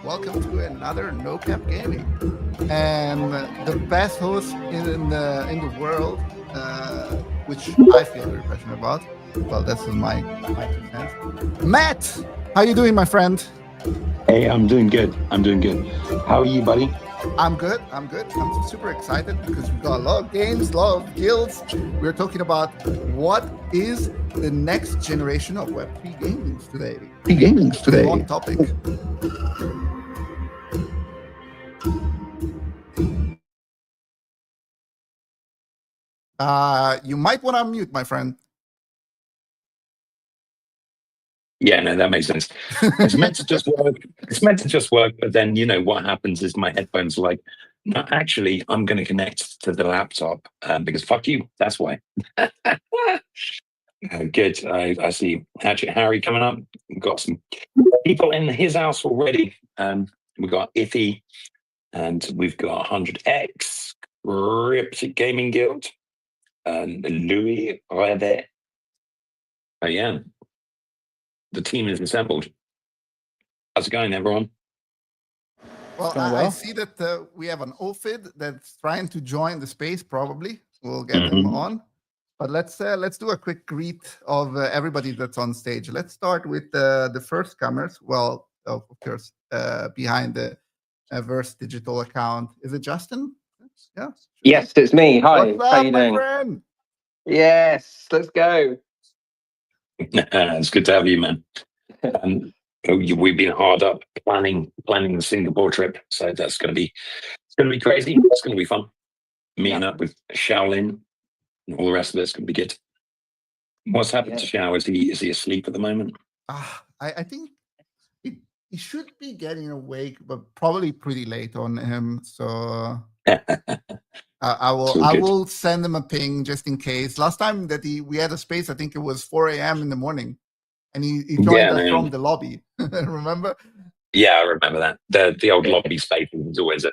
Welcome to another No Cap Gaming, and the best host in the world, which I feel very passionate about. Well, that's my 2 cents. Matt, how you doing, my friend? Hey, I'm doing good. How are you, buddy? I'm good. I'm super excited because we've got a lot of games, a lot of guilds. We're talking about what is the next generation of Web3 gamings today. Long topic. You might want to unmute, my friend. Yeah, no, that makes sense. It's meant to just work. But then, you know, what happens is my headphones are like, no, actually, I'm going to connect to the laptop because fuck you. That's why. Good. I see Hatchet Harry coming up. We've got some people in his house already. We've got Iffy and we've got 100X, Cryptic Gaming Guild, and Louis Revet. Oh, yeah. The team is assembled. How's it going, everyone? Well, I see that we have an Ophid that's trying to join the space. Probably we'll get him on. But let's do a quick greet of everybody that's on stage. Let's start with the first comers. Well, of course, behind the Verse Digital account. Is it Justin? Yeah. Yes, it's me. Hi. What's up, how you my doing? Friend? Yes, let's go. It's good to have you, man. We've been hard up planning the Singapore trip, so it's going to be crazy. It's going to be fun. Meeting up with Shaolin and all the rest of it's going to be good. What's happened to Xiao? Is he asleep at the moment? I think he should be getting awake, but probably pretty late on him. So I will send him a ping just in case. Last time that we had a space, I think it was 4 a.m. in the morning, and he joined us from the lobby. Remember? Yeah, I remember that. The old lobby space is always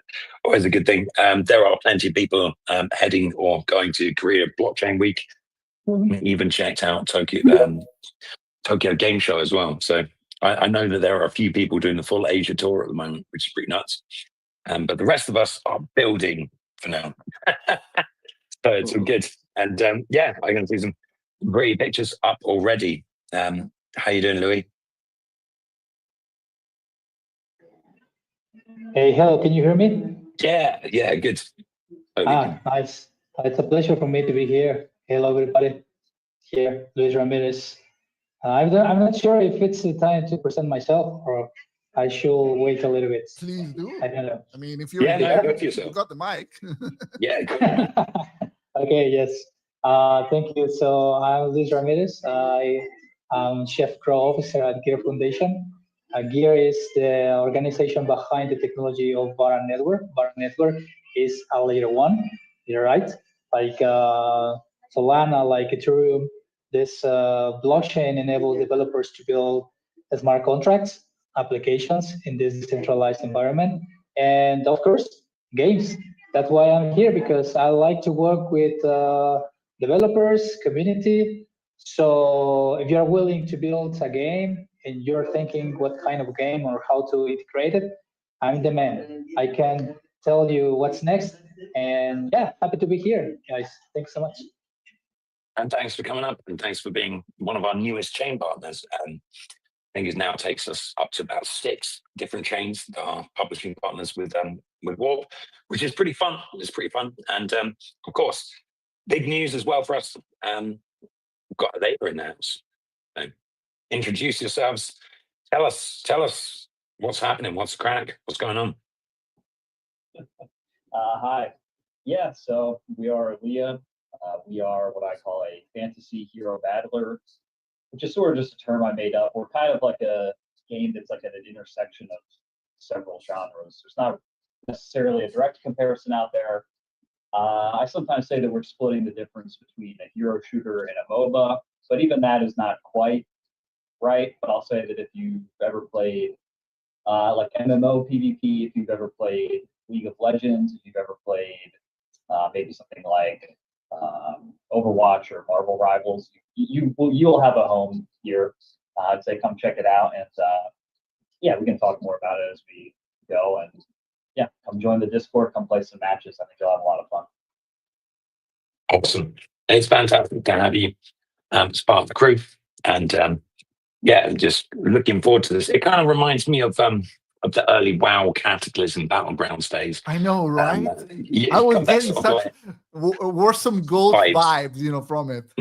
a good thing. There are plenty of people heading or going to Korea Blockchain Week. Even checked out Tokyo Game Show as well. So I know that there are a few people doing the full Asia tour at the moment, which is pretty nuts. But the rest of us are building for now. So it's all good. And I can see some pretty pictures up already. How you doing, Louis? Hey, hello, can you hear me? Yeah, good. Nice. It's a pleasure for me to be here. Hello, everybody. Here, Luis Ramirez. I'm not sure if it's the time to present myself or I should wait a little bit. Please do. I don't know. I mean, if you're you got the mic. Yeah, go ahead. Okay, yes. Thank you. So I'm Luis Ramirez. I'm Chef Crow Officer at Gear Foundation. Gear is the organization behind the technology of Vara Network. Vara Network is a layer one, you're right? Like Solana, like Ethereum, this blockchain enables developers to build smart contracts, applications in this decentralized environment, and of course, games. That's why I'm here, because I like to work with developers, community. So if you're willing to build a game, and you're thinking what kind of game or how to integrate it, I'm the man. I can tell you what's next. And yeah, happy to be here, guys. Thanks so much. And thanks for coming up, and thanks for being one of our newest chain partners. I think it now takes us up to about 6 different chains that are publishing partners with Warp, which is pretty fun. It's pretty fun, and of course, big news as well for us. We've got Alea in the house. So introduce yourselves. Tell us what's happening. What's the crack? What's going on? Hi. Yeah, so we are Alea. We are what I call a fantasy hero battler, which is sort of just a term I made up. We're kind of like a game that's like at an intersection of several genres. There's not necessarily a direct comparison out there. I sometimes say that we're splitting the difference between a hero shooter and a MOBA, but even that is not quite right. But I'll say that if you've ever played like MMO PvP, if you've ever played League of Legends, if you've ever played maybe something like Overwatch or Marvel Rivals, you'll have a home here. I'd say come check it out, and yeah, we can talk more about it as we go. And yeah, come join the Discord, come play some matches. I think you'll have a lot of fun. Awesome! It's fantastic to have you as part of the crew, and yeah, just looking forward to this. It kind of reminds me of the early WoW Cataclysm Battlegrounds days. I know, right? Yeah, I was getting such Warsome Gold vibes, from it.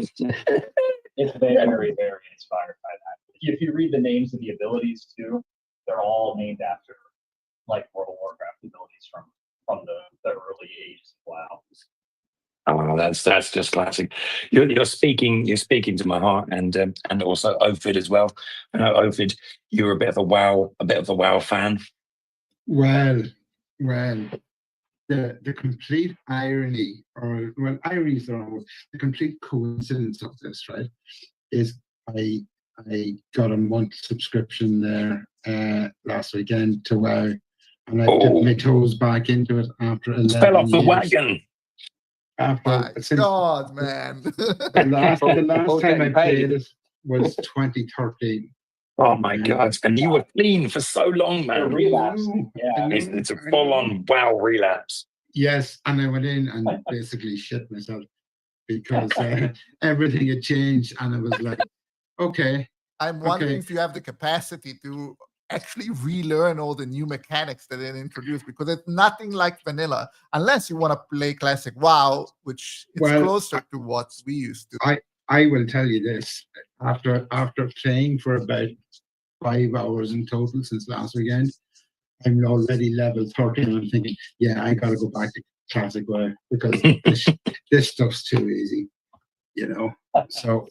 It's very, very inspired by that. If you read the names of the abilities too, they're all named after like World of Warcraft abilities from the early ages of WoW. Oh, that's just classic. You're speaking to my heart, and also Ophid as well. I know Ophid, you're a bit of a WoW fan. Well, the complete irony, irony is the wrong word. The complete coincidence of this, right, is I got a month subscription there last weekend to WoW, and I dipped my toes back into it after 11 fell off the years. wagon. God, man. The last time I played it was 2013. Oh my God! And you were clean for so long, man. Relapse. Yeah, it's a full-on WoW relapse. Yes, and I went in and basically shit myself because everything had changed, and I was like, okay. I'm wondering if you have the capacity to actually relearn all the new mechanics that they introduced, because it's nothing like vanilla, unless you want to play classic WoW, which is closer to what we used to. I will tell you this, after playing for about 5 hours in total since last weekend, I'm already level 13, and I'm thinking, yeah, I gotta go back to classic WoW because this stuff's too easy, So,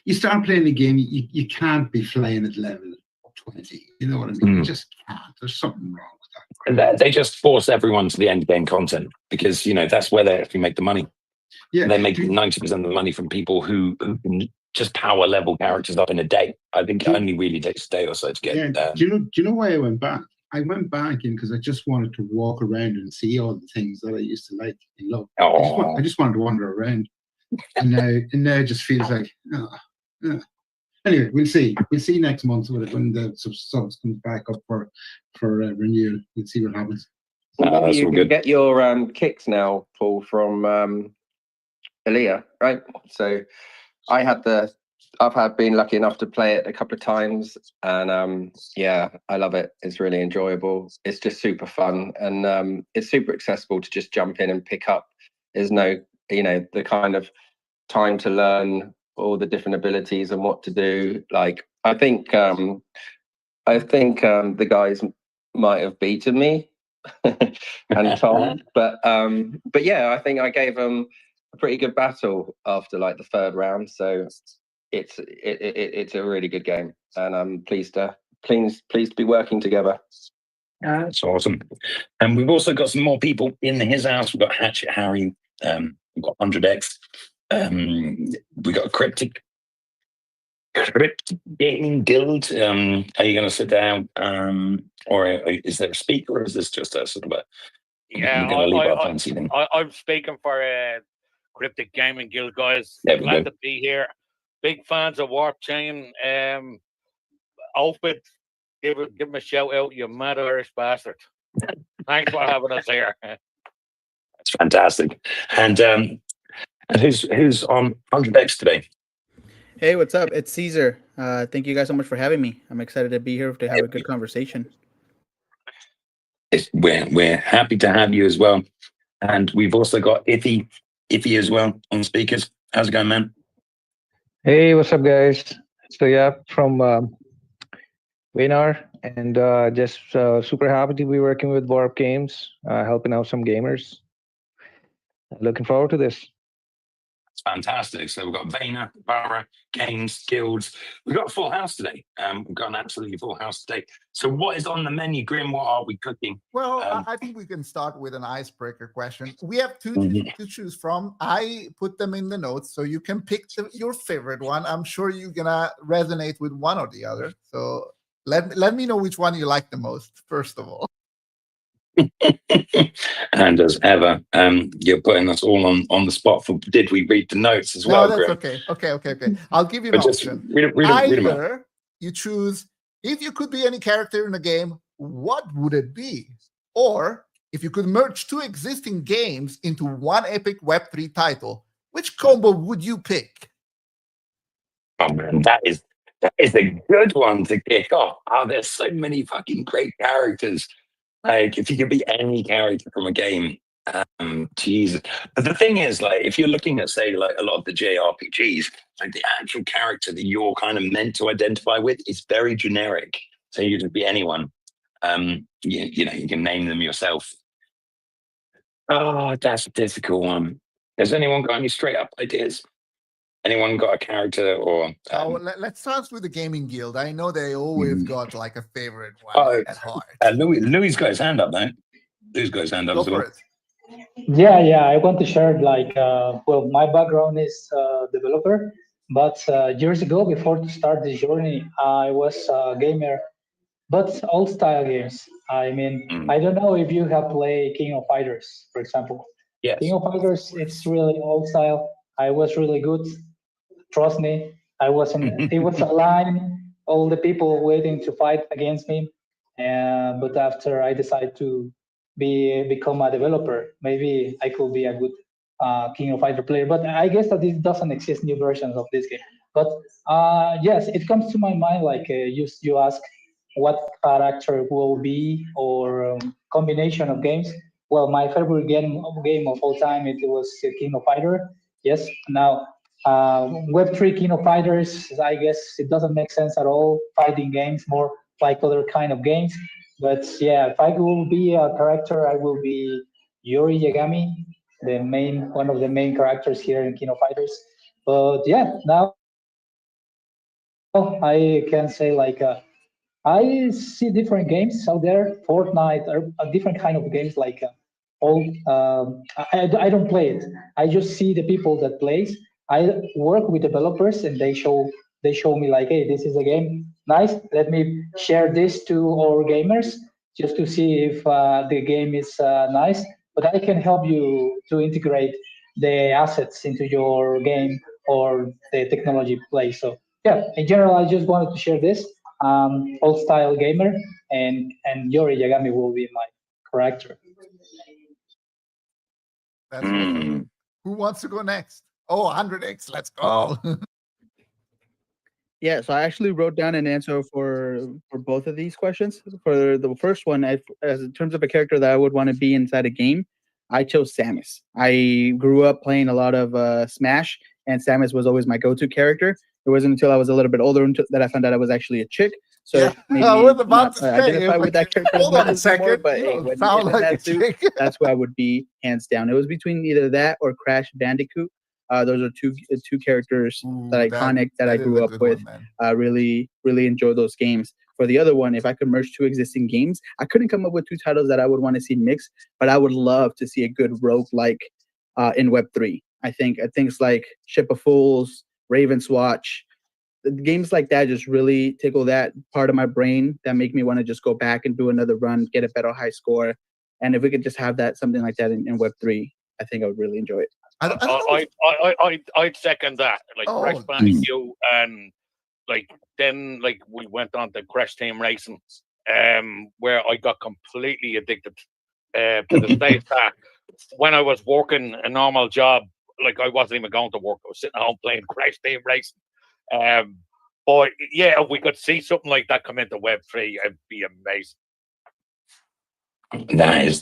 you start playing the game, you can't be flying at level 20. You know what I mean? You just can't. There's something wrong with that. And they just force everyone to the end game content because that's where they actually make the money. Yeah, they make 90% of the money from people who can just power level characters up in a day. I think it only really takes a day or so to get. Do you know why I went back? I went back in because I just wanted to walk around and see all the things that I used to like and love. I just wanted to wander around, and now it just feels like. Anyway, we'll see. We'll see next month when the subs comes back up for renewal. We'll see what happens. Maybe you can get your kicks now, Paul, from Alea, right? So I've been lucky enough to play it a couple of times, and yeah, I love it. It's really enjoyable. It's just super fun, and it's super accessible to just jump in and pick up. There's no, the kind of time to learn all the different abilities and what to do. Like I think the guys might have beaten me and Tom, but yeah, I think I gave them a pretty good battle after like the 3rd round. So it's a really good game, and I'm pleased to be working together. That's awesome. And we've also got some more people in his house. We've got Hatchet Harry. We've got 100X. We got a Cryptic Gaming Guild. Are you going to sit down, or is there a speaker, or is this just a sort of a? Yeah, I'm speaking for Cryptic Gaming Guild, guys. Glad to be here. big fans of Warp Chain. Outfit, give him a shout out, you mad Irish bastard. Thanks for having us here. That's fantastic. And who's on 100X today? Hey, what's up? It's Caesar. Thank you guys so much for having me. I'm excited to be here to have a good conversation. We're happy to have you as well. And we've also got Iffy as well on speakers. How's it going, man? Hey, what's up, guys? So yeah, from Waynar, and just super happy to be working with Warp Games, helping out some gamers. Looking forward to this. It's fantastic. So we've got Vayner, Barra, Games, Guilds. We've got a full house today. We've got an absolutely full house today. So what is on the menu, Grim? What are we cooking? Well, I think we can start with an icebreaker question. We have two to choose from. I put them in the notes, so you can pick your favorite one. I'm sure you're gonna resonate with one or the other. So let me know which one you like the most, first of all. And as ever, you're putting us all on the spot for did we read the notes as well? No, that's Grim? okay. I'll give you an option. Read them out. Either you choose, if you could be any character in a game, what would it be? Or if you could merge two existing games into one epic Web3 title, which combo would you pick? Oh man, that is a good one to kick off. Oh, there's so many fucking great characters. Like, if you could be any character from a game, Jesus. But the thing is, like, if you're looking at, say, like a lot of the JRPGs, like the actual character that you're kind of meant to identify with is very generic. So you could be anyone. You know, you can name them yourself. Oh, that's a difficult one. Has anyone got any straight up ideas? Anyone got a character or? Let's start with the Gaming Guild. I know they always got like a favorite one at heart. Louis got his hand up, though. Louis got his hand up. Go for it. Yeah, I want to share like, well, my background is developer, but years ago, before to start this journey, I was a gamer, but old style games. I mean, I don't know if you have played King of Fighters, for example. Yes. King of Fighters, it's really old style. I was really good. Trust me, I wasn't. It was a line, all the people waiting to fight against me. But after I decided to become a developer, maybe I could be a good King of Fighter player. But I guess that it doesn't exist new versions of this game. But yes, it comes to my mind like you ask what character will be or combination of games. Well, my favorite game of all time it was King of Fighter. Yes. Now Web3 King of Fighters, I guess it doesn't make sense at all. Fighting games, more like other kind of games. But yeah, if I will be a character, I will be Yuri Yagami, one of the main characters here in King of Fighters. But yeah, now I can say like I see different games out there. Fortnite or a different kind of games like I don't play it. I just see the people that plays. I work with developers and they show me like, hey, this is a game. Nice. Let me share this to our gamers just to see if the game is nice. But I can help you to integrate the assets into your game or the technology play. So yeah, in general, I just wanted to share this. Old style gamer and Yori Yagami will be my character. That's awesome. Who wants to go next? Oh, 100X, let's go. Yeah, so I actually wrote down an answer for both of these questions. For the first one, as in terms of a character that I would want to be inside a game, I chose Samus. I grew up playing a lot of Smash, and Samus was always my go-to character. It wasn't until I was a little bit older that I found out I was actually a chick. So yeah, maybe I was about to say, identify with that character. Hold on a second. More, but hey, when you're like that suit, that's who I would be, hands down. It was between either that or Crash Bandicoot. Those are two characters that iconic that I grew up with. Really enjoy those games. For the other one, if I could merge two existing games, I couldn't come up with two titles that I would want to see mixed, but I would love to see a good roguelike in Web3. I think things like Ship of Fools, Raven's Watch, games like that just really tickle that part of my brain that make me want to just go back and do another run, get a better high score. And if we could just have that something like that in Web3, I think I would really enjoy it. I'd second that. Like Crash Bandicoot, and like then like we went on to Crash Team Racing, where I got completely addicted to the stage that when I was working a normal job, like I wasn't even going to work. I was sitting at home playing Crash Team Racing. But yeah, if we could see something like that come into Web3, it'd be amazing. That is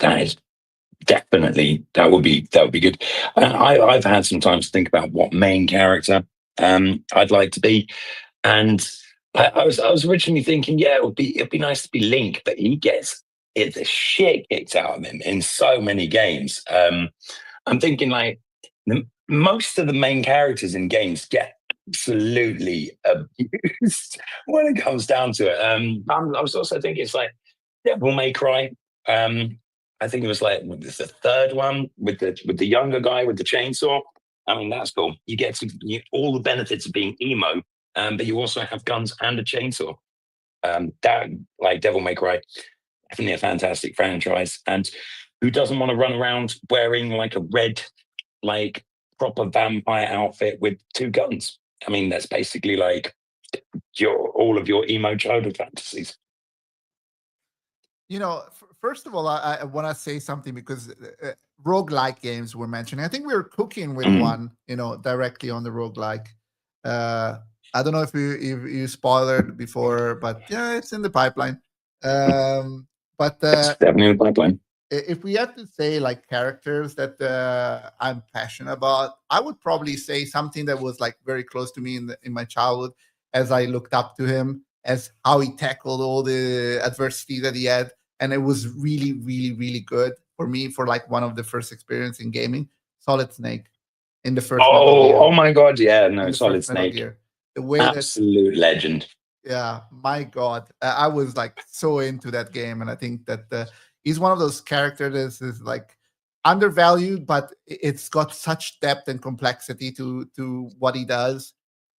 definitely that would be good. I've had some time to think about what main character I'd like to be, and I was originally thinking, yeah, it'd be nice to be Link, but he gets the shit kicked out of him in so many games. I'm thinking like most of the main characters in games get absolutely abused when it comes down to it. I was also thinking it's like Devil May Cry. I think it was like the third one with the younger guy with the chainsaw. I mean, that's cool. You get all the benefits of being emo, but you also have guns and a chainsaw. That like Devil May Cry, definitely a fantastic franchise. And who doesn't want to run around wearing like a red, like proper vampire outfit with 2 guns? I mean, that's basically like all of your emo childhood fantasies. You know, first of all, I want to say something because roguelike games were mentioning. I think we were cooking with one, you know, directly on the roguelike. I don't know if you spoiled before, but yeah, it's in the pipeline. But it's definitely in the pipeline. If we had to say like characters that I'm passionate about, I would probably say something that was like very close to me in my childhood, as I looked up to him, as how he tackled all the adversity that he had, and it was really, really, really good for me for like one of the first experience in gaming. Solid Snake in the first. Oh my God, yeah, no, Solid Snake. The way absolute legend. Yeah, my God, I was like so into that game, and I think that he's one of those characters that is like undervalued, but it's got such depth and complexity to what he does.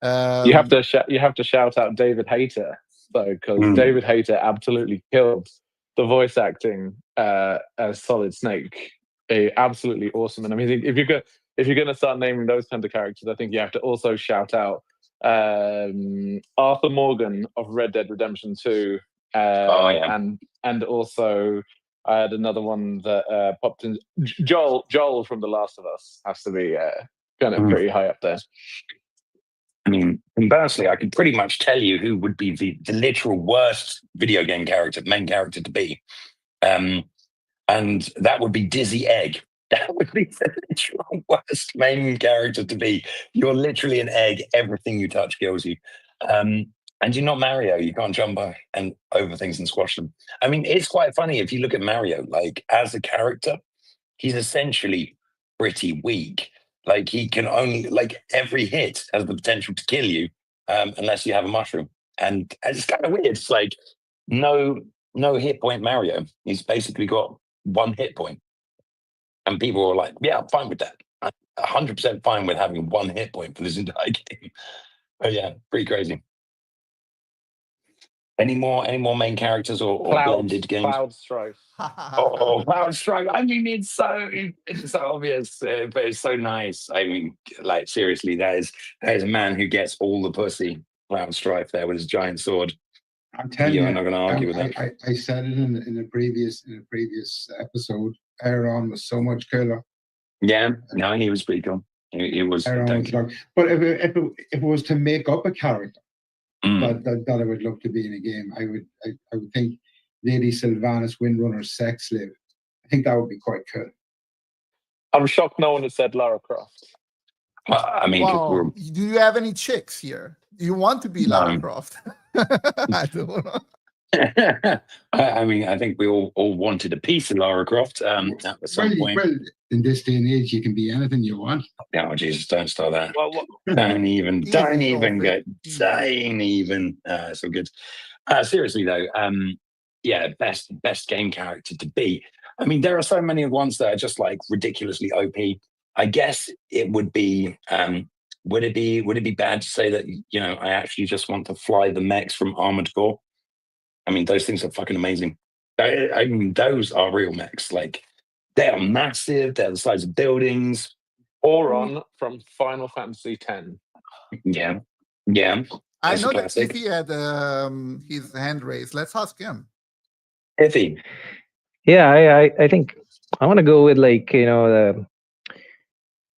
You have to shout out David Hayter though, because David Hayter absolutely killed the voice acting as Solid Snake. Absolutely awesome. And I mean, if you're going to start naming those kind of characters, I think you have to also shout out Arthur Morgan of Red Dead Redemption 2, and also I had another one that popped in. Joel from The Last of Us has to be kind of pretty high up there. I mean, conversely, I could pretty much tell you who would be the literal worst video game main character to be. And that would be Dizzy Egg. That would be the literal worst main character to be. You're literally an egg. Everything you touch kills you. And you're not Mario. You can't jump over things and squash them. I mean, it's quite funny if you look at Mario, like as a character, he's essentially pretty weak. Like he can only, like every hit has the potential to kill you unless you have a mushroom. And it's kind of weird. It's like no hit point Mario. He's basically got 1 hit point. And people are like, yeah, I'm fine with that. I'm 100% fine with having 1 hit point for this entire game. But yeah, pretty crazy. Any more main characters or blended games? Cloud Strife. Cloud Strife. I mean, it's so obvious, but it's so nice. I mean, like seriously, that is a man who gets all the pussy. Cloud Strife there with his giant sword. I'm telling you, I'm not going to argue with that. I said it in a previous episode. Aaron was so much cooler. Yeah, no, he was pretty cool. He was. Aaron was like, but if it was to make up a character that I would love to be in a game, I would think Lady Sylvanas Windrunner's sex slave. I think that would be quite cool. I'm shocked no one has said Lara Croft. I mean, do you have any chicks here? Do you want to be Lara Croft? I don't know. I mean, I think we all wanted a piece of Lara Croft at some point. Well, in this day and age, you can be anything you want. Oh, Jesus, don't start that. Don't even so good. Seriously, though, yeah, best game character to be. I mean, there are so many ones that are just like ridiculously OP. I guess it would be, would it be bad to say that, you know, I actually just want to fly the mechs from Armored Core? I mean, those things are fucking amazing. I mean, those are real mechs. Like, they are massive. They're the size of buildings. Auron from Final Fantasy X. Yeah. Yeah. I That's a know that classic. Iffy had his hand raised. Let's ask him. Iffy. Yeah, I think I want to go with like, the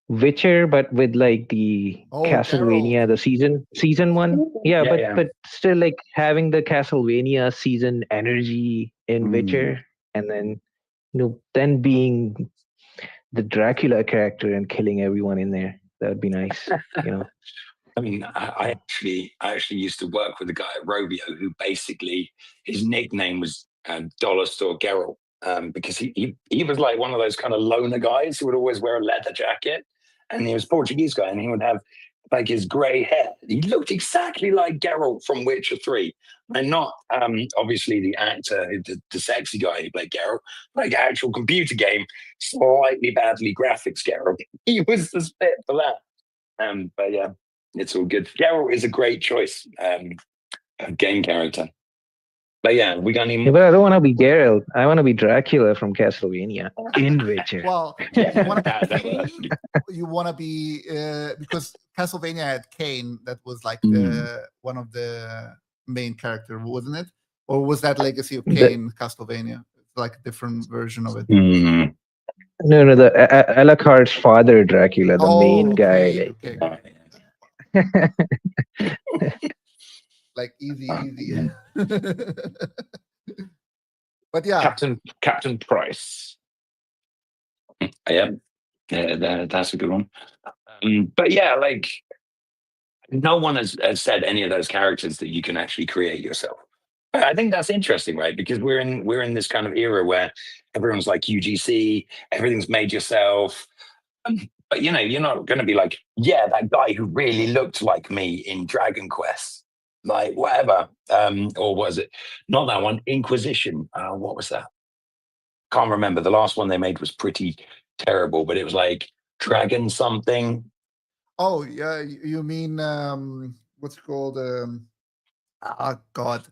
Witcher, but with like the Castlevania, Geralt. the season one. Yeah, Yeah, but still like having the Castlevania season energy in Witcher, and then then being the Dracula character and killing everyone in there. That would be nice. I mean, I actually used to work with a guy at Rovio who basically his nickname was Dollar Store Geralt, because he was like one of those kind of loner guys who would always wear a leather jacket, and he was a Portuguese guy, and he would have like his grey hair. He looked exactly like Geralt from Witcher 3, and not obviously the actor, the sexy guy who played Geralt, like actual computer game, slightly badly graphics Geralt. He was the spit for that. But yeah. It's all good. Geralt is a great choice, a game character. But yeah, we got any more? But I don't want to be Geralt. I want to be Dracula from Castlevania in Witcher. Well, you want to be because Castlevania had Kane, that was like one of the main characters, wasn't it? Or was that Legacy of Kane Castlevania? It's like a different version of it. No, the Alucard's father, Dracula, the main guy. Okay. Like easy. But yeah, Captain Price. Yeah, that's a good one. But yeah, like no one has said any of those characters that you can actually create yourself. I think that's interesting, right? Because we're in this kind of era where everyone's like UGC, everything's made yourself. But you're not going to be like, yeah, that guy who really looked like me in Dragon Quest, like whatever. Or was it not that one? Inquisition. What was that? Can't remember. The last one they made was pretty terrible, but it was like Dragon something. Oh yeah, you mean what's it called? God,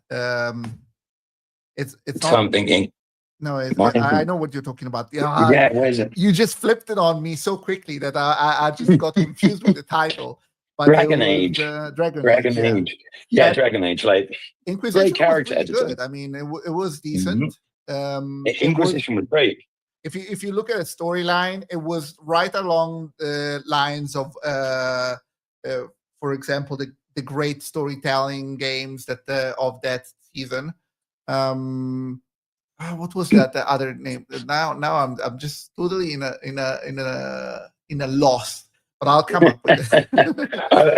it's something. No, I know what you're talking about. Yeah, where is it? You just flipped it on me so quickly that I just got confused with the title. But Dragon Age. Dragon Age. Yeah, Dragon Age. Like Inquisition great character was really editor. good. I mean, it was decent. Inquisition was great. If you look at a storyline, it was right along the lines of, for example, the great storytelling games that of that season. What was that? The other name? Now I'm just totally in a loss. But I'll come up with it.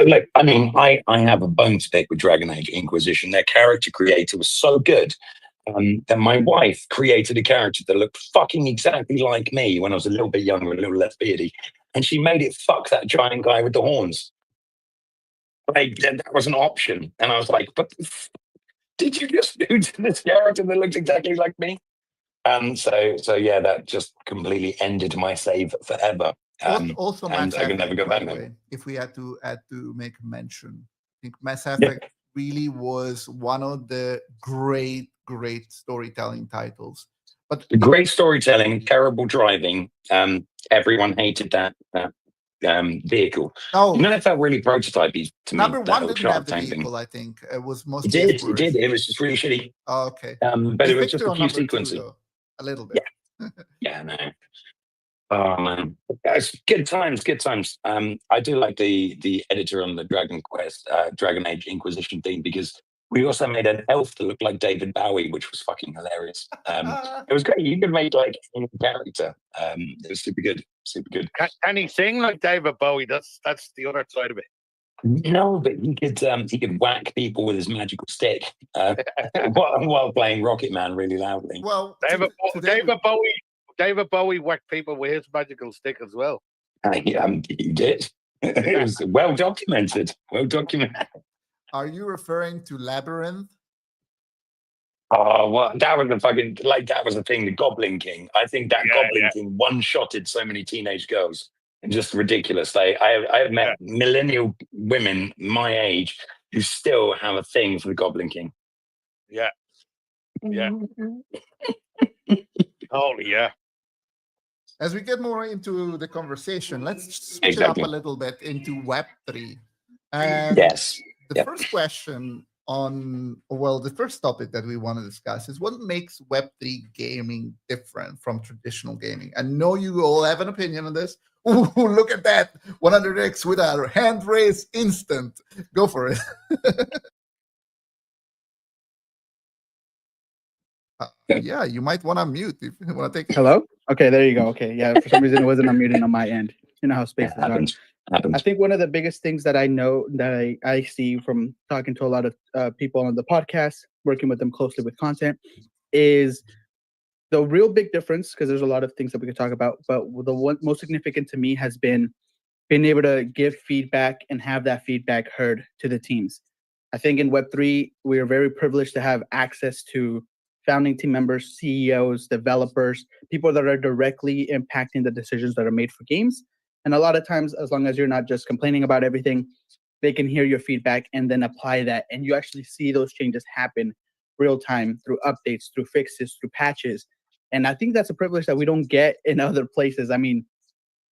Look, I mean, I have a bone to pick with Dragon Age Inquisition. Their character creator was so good. Then my wife created a character that looked fucking exactly like me when I was a little bit younger, a little less beardy, and she made it fuck that giant guy with the horns. Like that was an option, and I was like, "But did you just do to this character that looked exactly like me?" So yeah, that just completely ended my save forever. Also, and Mass I can never go Effect, back by the now. way, if we had to make a mention, I think Mass Effect really was one of the great storytelling titles. But great storytelling, terrible driving. Everyone hated that vehicle. No, that felt really prototypey to me. Number one didn't have the vehicle. I think it was mostly. It did. It was just really shitty. Oh, okay. But it was just a few sequences. A little bit. Yeah, no. Oh man, it's good times. I do like the editor on the Dragon Age Inquisition theme, because we also made an elf that looked like David Bowie, which was fucking hilarious. It was great. You could make like any character. It was super good. Can he sing like David Bowie? That's the other side of it. No, but he could whack people with his magical stick while playing Rocket Man really loudly. Well, David Bowie whacked people with his magical stick as well. He did. It was well documented. Are you referring to Labyrinth? Oh, well, that was that was the thing, the Goblin King. I think that Goblin King one-shotted so many teenage girls. Just ridiculous. I have met millennial women my age who still have a thing for the Goblin King. Yeah. Holy yeah. as we get more into the conversation, let's switch it up a little bit into Web3. And the first question the first topic that we want to discuss is what makes Web3 gaming different from traditional gaming. I know you all have an opinion on this. Ooh, look at that. 100x with a hand raise instant. Go for it. Yeah, you might want to mute if you want to take it. Hello? Okay, there you go. Okay, yeah, for some reason it wasn't unmuted on my end. You know how spaces are. I think one of the biggest things that I know that I see from talking to a lot of people on the podcast, working with them closely with content, is the real big difference, because there's a lot of things that we could talk about, but the one most significant to me has been being able to give feedback and have that feedback heard to the teams. I think in Web3, we are very privileged to have access to founding team members, CEOs, developers, people that are directly impacting the decisions that are made for games. And a lot of times, as long as you're not just complaining about everything, they can hear your feedback and then apply that. And you actually see those changes happen real time through updates, through fixes, through patches. And I think that's a privilege that we don't get in other places. I mean,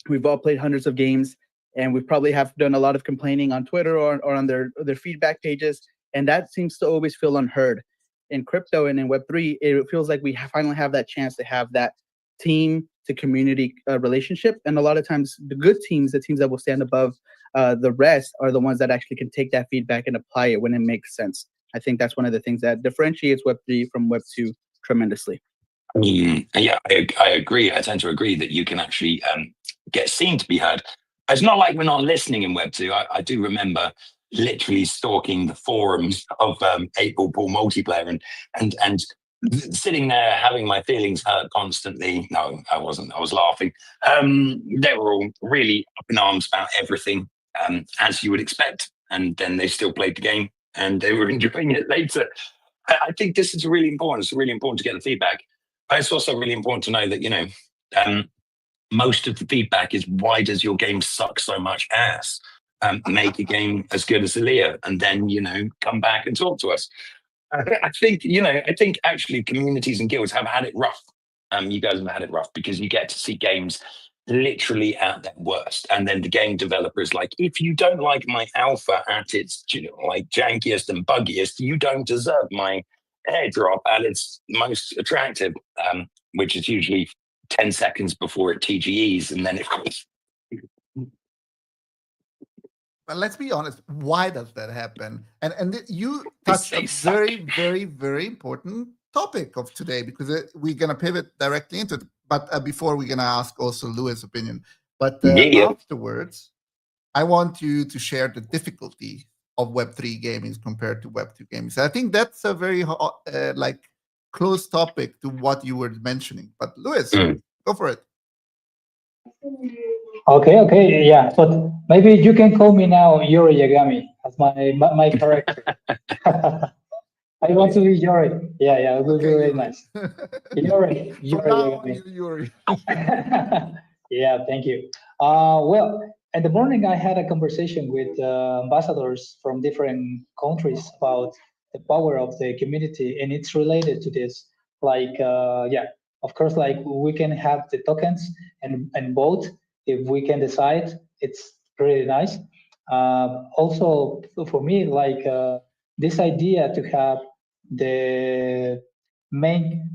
we've all played hundreds of games, and we probably have done a lot of complaining on Twitter or on their feedback pages. And that seems to always feel unheard. In crypto and in Web3, it feels like we finally have that chance to have that team to community relationship. And a lot of times the good teams, the teams that will stand above the rest, are the ones that actually can take that feedback and apply it when it makes sense. I think that's one of the things that differentiates Web3 from Web2 tremendously. Yeah, I agree. I tend to agree that you can actually get seen to be heard. It's not like we're not listening in Web2. I do remember literally stalking the forums of 8-Ball Pool multiplayer and sitting there having my feelings hurt constantly. No, I wasn't. I was laughing. They were all really up in arms about everything, as you would expect. And then they still played the game and they were enjoying it later. I think this is really important. It's really important to get the feedback. But it's also really important to know that, most of the feedback is, why does your game suck so much ass? Make a game as good as Aaliyah, and then, come back and talk to us. I think actually communities and guilds have had it rough. You guys have had it rough because you get to see games literally at their worst. And then the game developer is like, if you don't like my alpha at its like jankiest and buggiest, you don't deserve my airdrop at its most attractive, which is usually 10 seconds before it TGEs. And then, of course, but let's be honest, why does that happen? And you touched a very, very, very important topic of today, because we're going to pivot directly into it. But before, we're going to ask also Louis' opinion. But afterwards, I want you to share the difficulty of Web3 gaming compared to Web2 gaming. So I think that's a very close topic to what you were mentioning. But Louis, go for it. Okay, yeah, but maybe you can call me now Yuri Yagami as my character. I want to be Yuri. Yeah, it will be really nice. Yuri Yagami. Yeah, thank you. Well, in the morning I had a conversation with ambassadors from different countries about the power of the community, and it's related to this. Of course, like we can have the tokens and vote if we can decide. It's really nice. Also, for me, this idea to have the main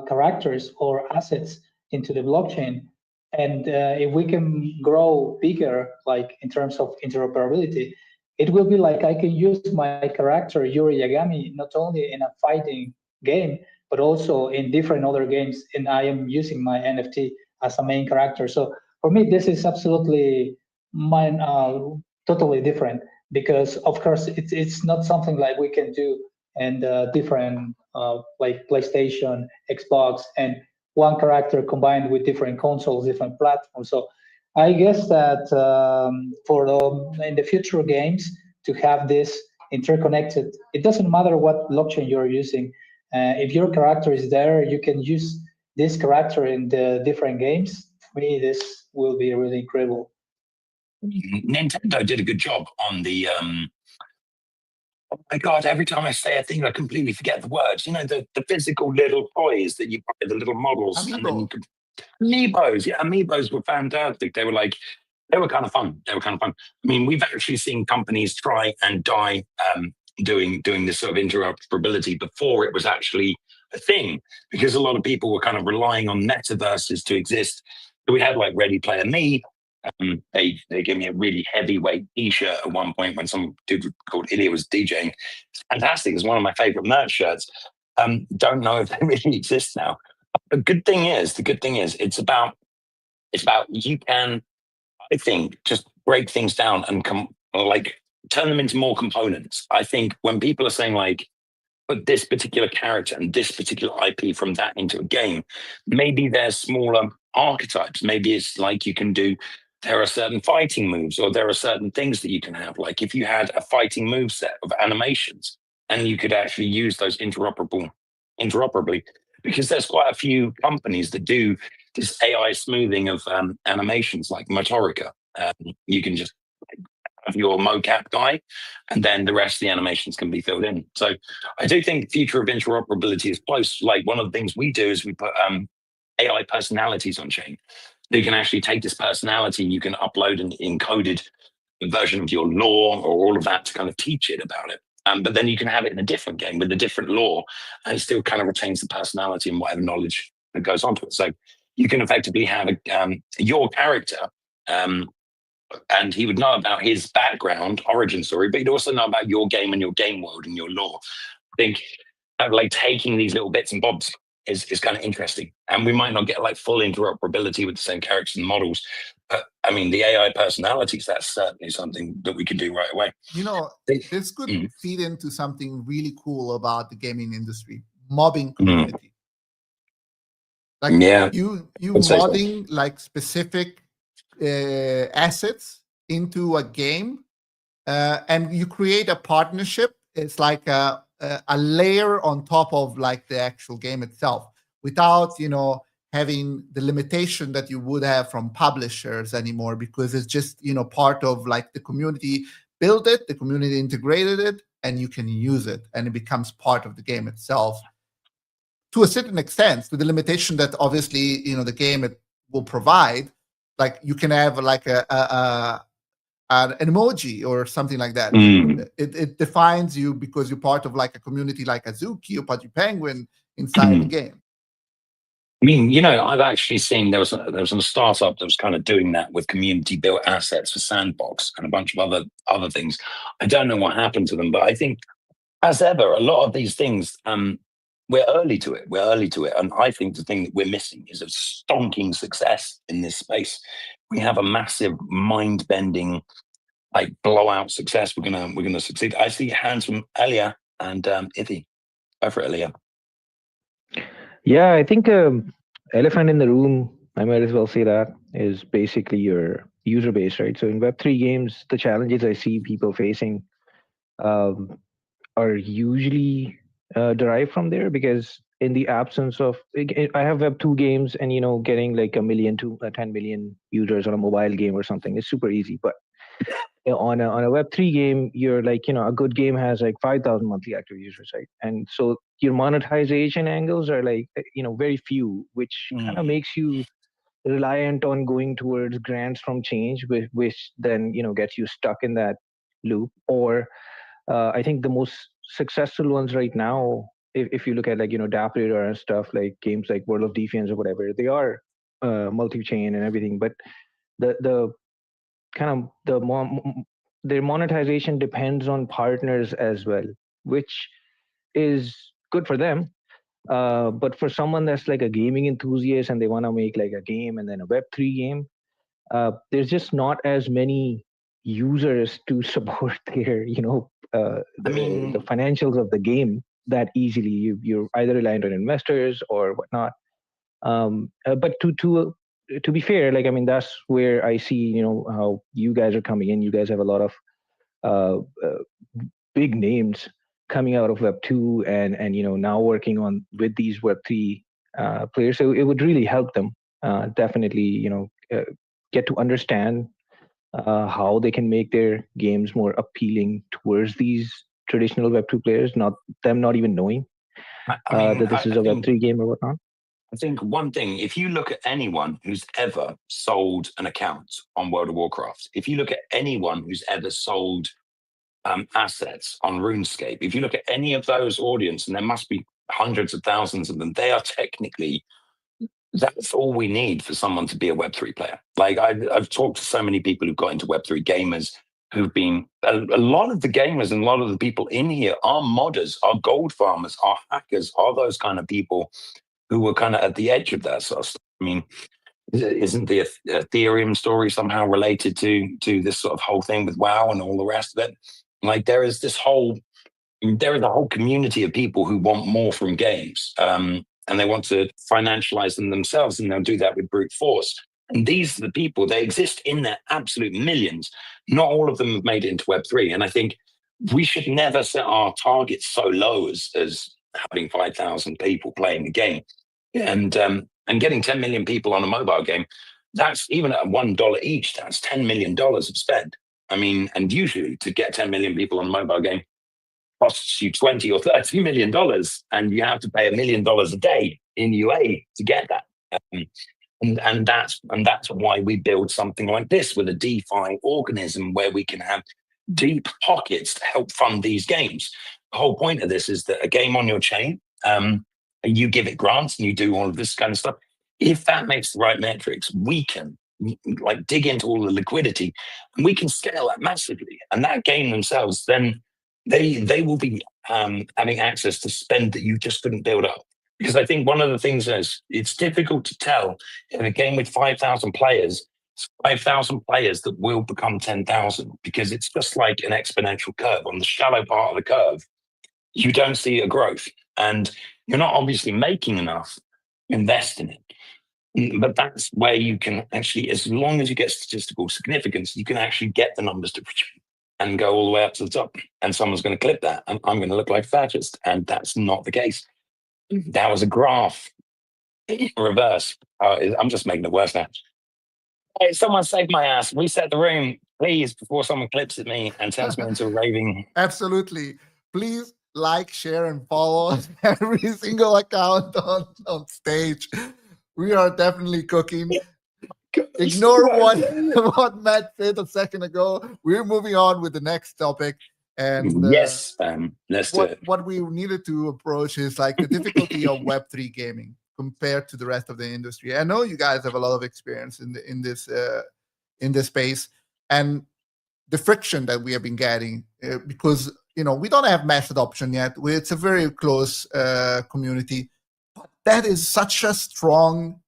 characters or assets into the blockchain, and if we can grow bigger, like in terms of interoperability, it will be like I can use my character Yuri Yagami not only in a fighting game, but also in different other games, and I am using my NFT as a main character. So for me, this is absolutely totally different, because of course it's not something like we can do in different like PlayStation, Xbox, and one character combined with different consoles, different platforms. So I guess that in the future games, to have this interconnected, it doesn't matter what blockchain you're using. If your character is there, you can use this character in the different games. For me, this will be really incredible. Nintendo did a good job on the oh my god, every time I say a thing I completely forget the words. The physical little toys that you buy, the little models, and then you can Amiibos, yeah, Amiibos were fantastic. They were kind of fun. They were kind of fun. I mean, we've actually seen companies try and die doing this sort of interoperability before it was actually a thing, because a lot of people were kind of relying on metaverses to exist. So we had like Ready Player Me. They gave me a really heavyweight T-shirt at one point when some dude called Ilya was DJing. It's fantastic. It's one of my favorite merch shirts. Don't know if they really exist now. The good thing is, it's about you can, I think, just break things down and turn them into more components. I think when people are saying like, put this particular character and this particular IP from that into a game, maybe there's smaller archetypes. Maybe it's like there are certain fighting moves, or there are certain things that you can have. Like if you had a fighting move set of animations and you could actually use those interoperably, because there's quite a few companies that do this AI smoothing of animations like Motorica. You can just have your mocap guy, and then the rest of the animations can be filled in. So I do think the future of interoperability is close. Like one of the things we do is we put AI personalities on chain. You can actually take this personality, you can upload an encoded version of your lore or all of that to kind of teach it about it. But then you can have it in a different game with a different lore, and it still kind of retains the personality and whatever knowledge that goes onto it. So you can effectively have your character, and he would know about his background, origin story, but he'd also know about your game and your game world and your lore. I think like taking these little bits and bobs is kind of interesting. And we might not get like full interoperability with the same characters and models. But I mean, the AI personalities, that's certainly something that we can do right away. You know, this could feed into something really cool about the gaming industry, mobbing community. Like you modding like specific assets into a game, and you create a partnership. It's like a layer on top of like the actual game itself, without having the limitation that you would have from publishers anymore, because it's just part of like the community built it, the community integrated it, and you can use it, and it becomes part of the game itself to a certain extent, to the limitation that obviously the game it will provide. Like you can have like an emoji or something like that. It defines you because you're part of like a community like Azuki or Pudgy Penguin inside the game. I mean, I've actually seen there was a startup that was kind of doing that with community built assets for Sandbox and a bunch of other things. I don't know what happened to them, but I think, as ever, a lot of these things, we're early to it. And I think the thing that we're missing is a stonking success in this space. We have a massive mind-bending, like blowout success. We're gonna succeed. I see hands from Elia and Ithi. Go for it, Elia. Yeah, I think elephant in the room, I might as well say that, is basically your user base, right? So in Web3 games, the challenges I see people facing are usually derived from there, because in the absence of, I have Web2 games, and getting like 1 million to 10 million users on a mobile game or something is super easy. But on a Web3 game, you're like, a good game has like 5,000 monthly active users, right? And so your monetization angles are like, very few, which kind of makes you reliant on going towards grants from change, which then, gets you stuck in that loop. Or I think the most successful ones right now, if you look at like, DApp Radar and stuff, like games like World of Defense or whatever, they are multi-chain and everything, but the kind of their monetization depends on partners as well, which is good for them. But for someone that's like a gaming enthusiast and they want to make like a game and then a Web3 game, there's just not as many users to support their, the financials of the game that easily. You're either reliant on investors or whatnot. But to be fair, like, I mean, that's where I see, how you guys are coming in. You guys have a lot of big names coming out of Web 2 and now working on with these Web 3 players. So it would really help them definitely, get to understand how they can make their games more appealing towards these traditional Web 2 players, not even knowing that this is a Web 3 game or whatnot. I think one thing, if you look at anyone who's ever sold an account on World of Warcraft, if you look at anyone who's ever sold assets on RuneScape, if you look at any of those audience, and there must be hundreds of thousands of them, they are technically, that's all we need for someone to be a Web3 player. Like I've talked to so many people who've got into Web3 gamers who've been, a lot of the gamers and a lot of the people in here are modders, are gold farmers, are hackers, are those kind of people who were kind of at the edge of that sort of stuff. I mean, isn't the Ethereum story somehow related to this sort of whole thing with WoW and all the rest of it? Like there is a whole community of people who want more from games, and they want to financialize them themselves, and they'll do that with brute force. And these are the people, they exist in their absolute millions. Not all of them have made it into Web3. And I think we should never set our targets so low as having 5,000 people playing the game. And getting 10 million people on a mobile game, that's even at $1 each, that's $10 million of spend. I mean, and usually to get 10 million people on a mobile game costs you $20 or $30 million, and you have to pay $1 million a day in UA to get that. And that's why we build something like this with a DeFi organism where we can have deep pockets to help fund these games. The whole point of this is that a game on your chain, and you give it grants and you do all of this kind of stuff. If that makes the right metrics, we can like dig into all the liquidity and we can scale that massively. And that game themselves, then they will be having access to spend that you just couldn't build up. Because I think one of the things is it's difficult to tell in a game with 5,000 players, it's 5,000 players that will become 10,000, because it's just like an exponential curve. On the shallow part of the curve, you don't see a growth, and you're not obviously making enough, invest in it. But that's where you can actually, as long as you get statistical significance, you can actually get the numbers to project and go all the way up to the top. And someone's going to clip that, and I'm going to look like a fascist. And that's not the case. That was a graph in reverse. I'm just making it worse now. Hey, someone save my ass. Reset the room, please, before someone clips at me and turns me into a raving. Absolutely. Please like, share, and follow every single account on stage. We are definitely cooking. Ignore what Matt said a second ago. We're moving on with the next topic. And yes, let's do it. What we needed to approach is like the difficulty of Web3 gaming compared to the rest of the industry. I know you guys have a lot of experience in this space, and the friction that we have been getting because we don't have mass adoption yet. It's a very close community, but that is such a strong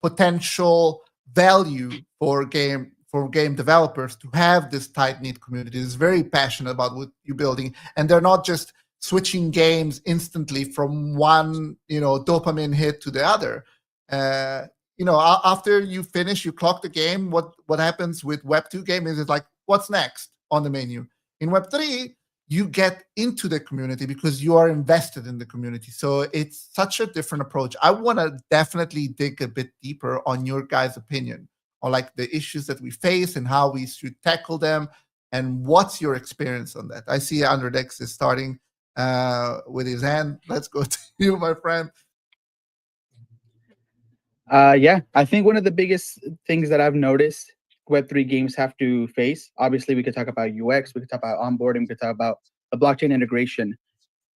potential value for game developers to have this tight-knit community. It's very passionate about what you're building, and they're not just switching games instantly from one dopamine hit to the other. After you finish, you clock the game. What happens with Web2 game is like, what's next on the menu? In Web3, you get into the community because you are invested in the community. So it's such a different approach. I want to definitely dig a bit deeper on your guys' opinion on like the issues that we face and how we should tackle them. And what's your experience on that? I see Andredex is starting with his hand. Let's go to you, my friend. Yeah, I think one of the biggest things that I've noticed Web3 games have to face, obviously we could talk about UX, we could talk about onboarding, we could talk about the blockchain integration.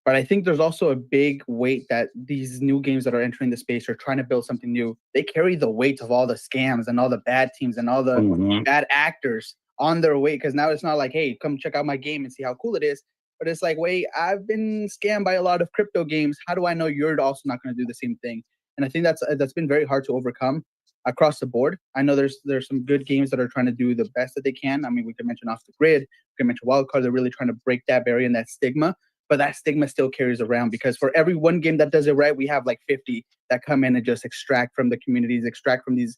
But I think there's also a big weight that these new games that are entering the space are trying to build something new. They carry the weight of all the scams and all the bad teams and all the bad actors on their weight. Because now it's not like, hey, come check out my game and see how cool it is. But it's like, wait, I've been scammed by a lot of crypto games. How do I know you're also not going to do the same thing? And I think that's been very hard to overcome across the board. I know there's some good games that are trying to do the best that they can. I mean, we can mention Off the Grid, we can mention Wildcard. They're really trying to break that barrier and that stigma. But that stigma still carries around, because for every one game that does it right, we have like 50 that come in and just extract from the communities, extract from these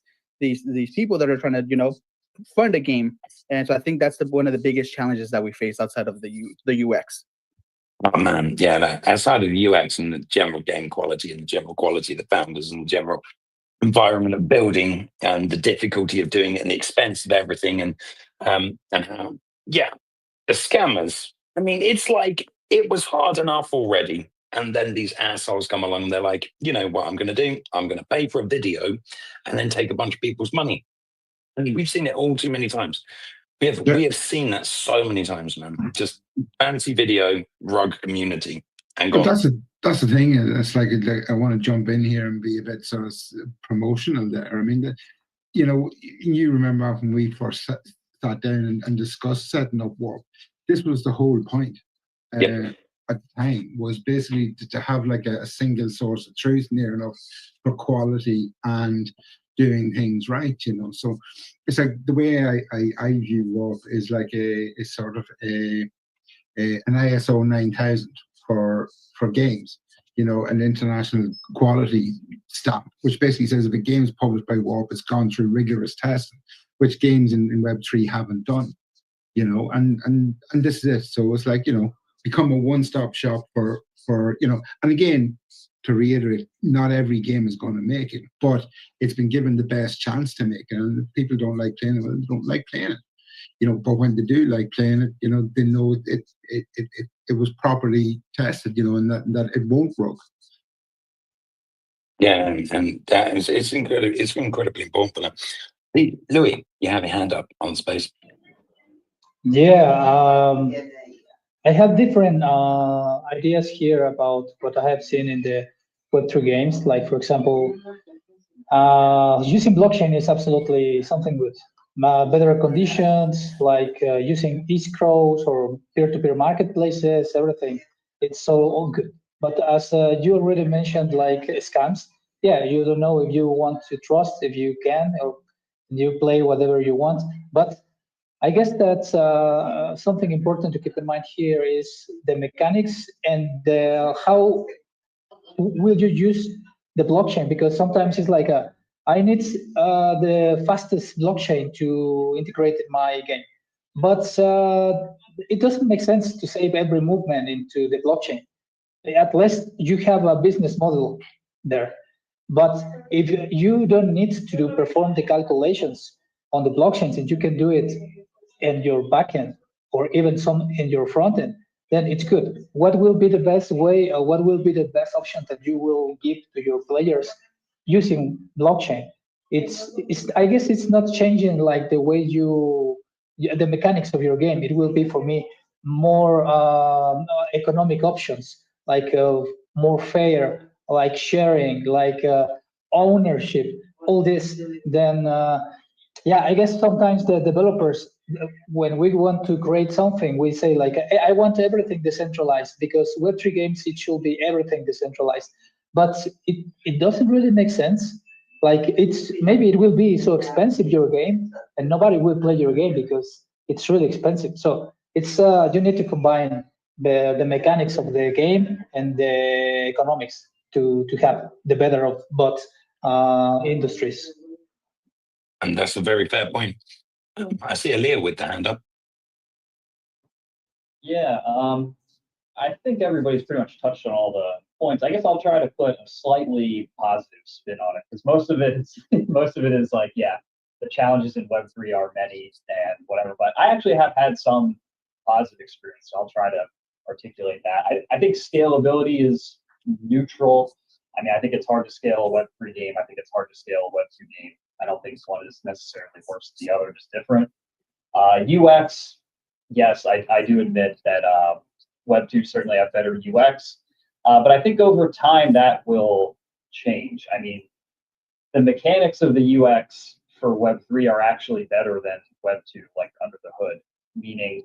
people that are trying to, fund a game. And so I think that's one of the biggest challenges that we face outside of the UX. Oh man, yeah, outside of the UX and the general game quality and the general quality of the founders and the general environment of building and the difficulty of doing it and the expense of everything and how, the scammers. I mean, it's like, it was hard enough already And then these assholes come along and they're like, you know what I'm going to do? I'm going to pay for a video and then take a bunch of people's money. And we've seen it all too many times. We have seen that so many times, man. Just fancy video, rug community, and but gone. that's the thing. It's like I want to jump in here and be a bit sort of promotional there. I mean, you know, you remember when we first sat down and discussed setting up Warp. This was the whole point. At the time was basically to have like a single source of truth near enough for quality and doing things right, you know. So it's like the way I view Warp is like a sort of an ISO 9000 for games, you know, an international quality stamp, which basically says if a game is published by Warp, it's gone through rigorous testing, which games in Web3 haven't done, you know, and this is it. So it's like, you know, become a one-stop shop for you know, and again, to reiterate, not every game is going to make it, but it's been given the best chance to make it. And if people don't like playing it, well, they don't like playing it, you know. But when they do like playing it, you know, they know it was properly tested, you know, and that it won't broke. Yeah, and that is it's incredibly important. Hey, Louis, you have your hand up on space. Yeah, I have different ideas here about what I have seen in the Web3 games. Like, for example, using blockchain is absolutely something good. Better conditions, like using escrows or peer-to-peer marketplaces, everything. It's so all good. But as you already mentioned, like scams, yeah, you don't know if you want to trust, if you can, or you play whatever you want. But I guess that's something important to keep in mind here is the mechanics and how will you use the blockchain, because sometimes it's like I need the fastest blockchain to integrate in my game, but it doesn't make sense to save every movement into the blockchain. At least you have a business model there. But if you don't need to perform the calculations on the blockchains and you can do it in your backend or even some in your front end, then it's good. What will be the best way, or what will be the best option that you will give to your players using blockchain? It's I guess it's not changing like the way the mechanics of your game. It will be for me more economic options, like more fair, like sharing, like ownership, all this. Then yeah, I guess sometimes the developers, when we want to create something, we say like, I want everything decentralized, because Web3 games, it should be everything decentralized. But it doesn't really make sense. Like maybe it will be so expensive, your game, and nobody will play your game because it's really expensive. So it's you need to combine the mechanics of the game and the economics to have the better of both industries. And that's a very fair point. I see Aaliyah with the hand up. Yeah, I think everybody's pretty much touched on all the points. I guess I'll try to put a slightly positive spin on it, because most of it is like, yeah, the challenges in Web3 are many and whatever. But I actually have had some positive experience, so I'll try to articulate that. I think scalability is neutral. I mean, I think it's hard to scale a Web3 game. I think it's hard to scale a Web2 game. I don't think one is necessarily worse than the other, just different. UX, yes, I do admit that Web2 certainly have better UX, but I think over time that will change. I mean, the mechanics of the UX for Web3 are actually better than Web2, like under the hood, meaning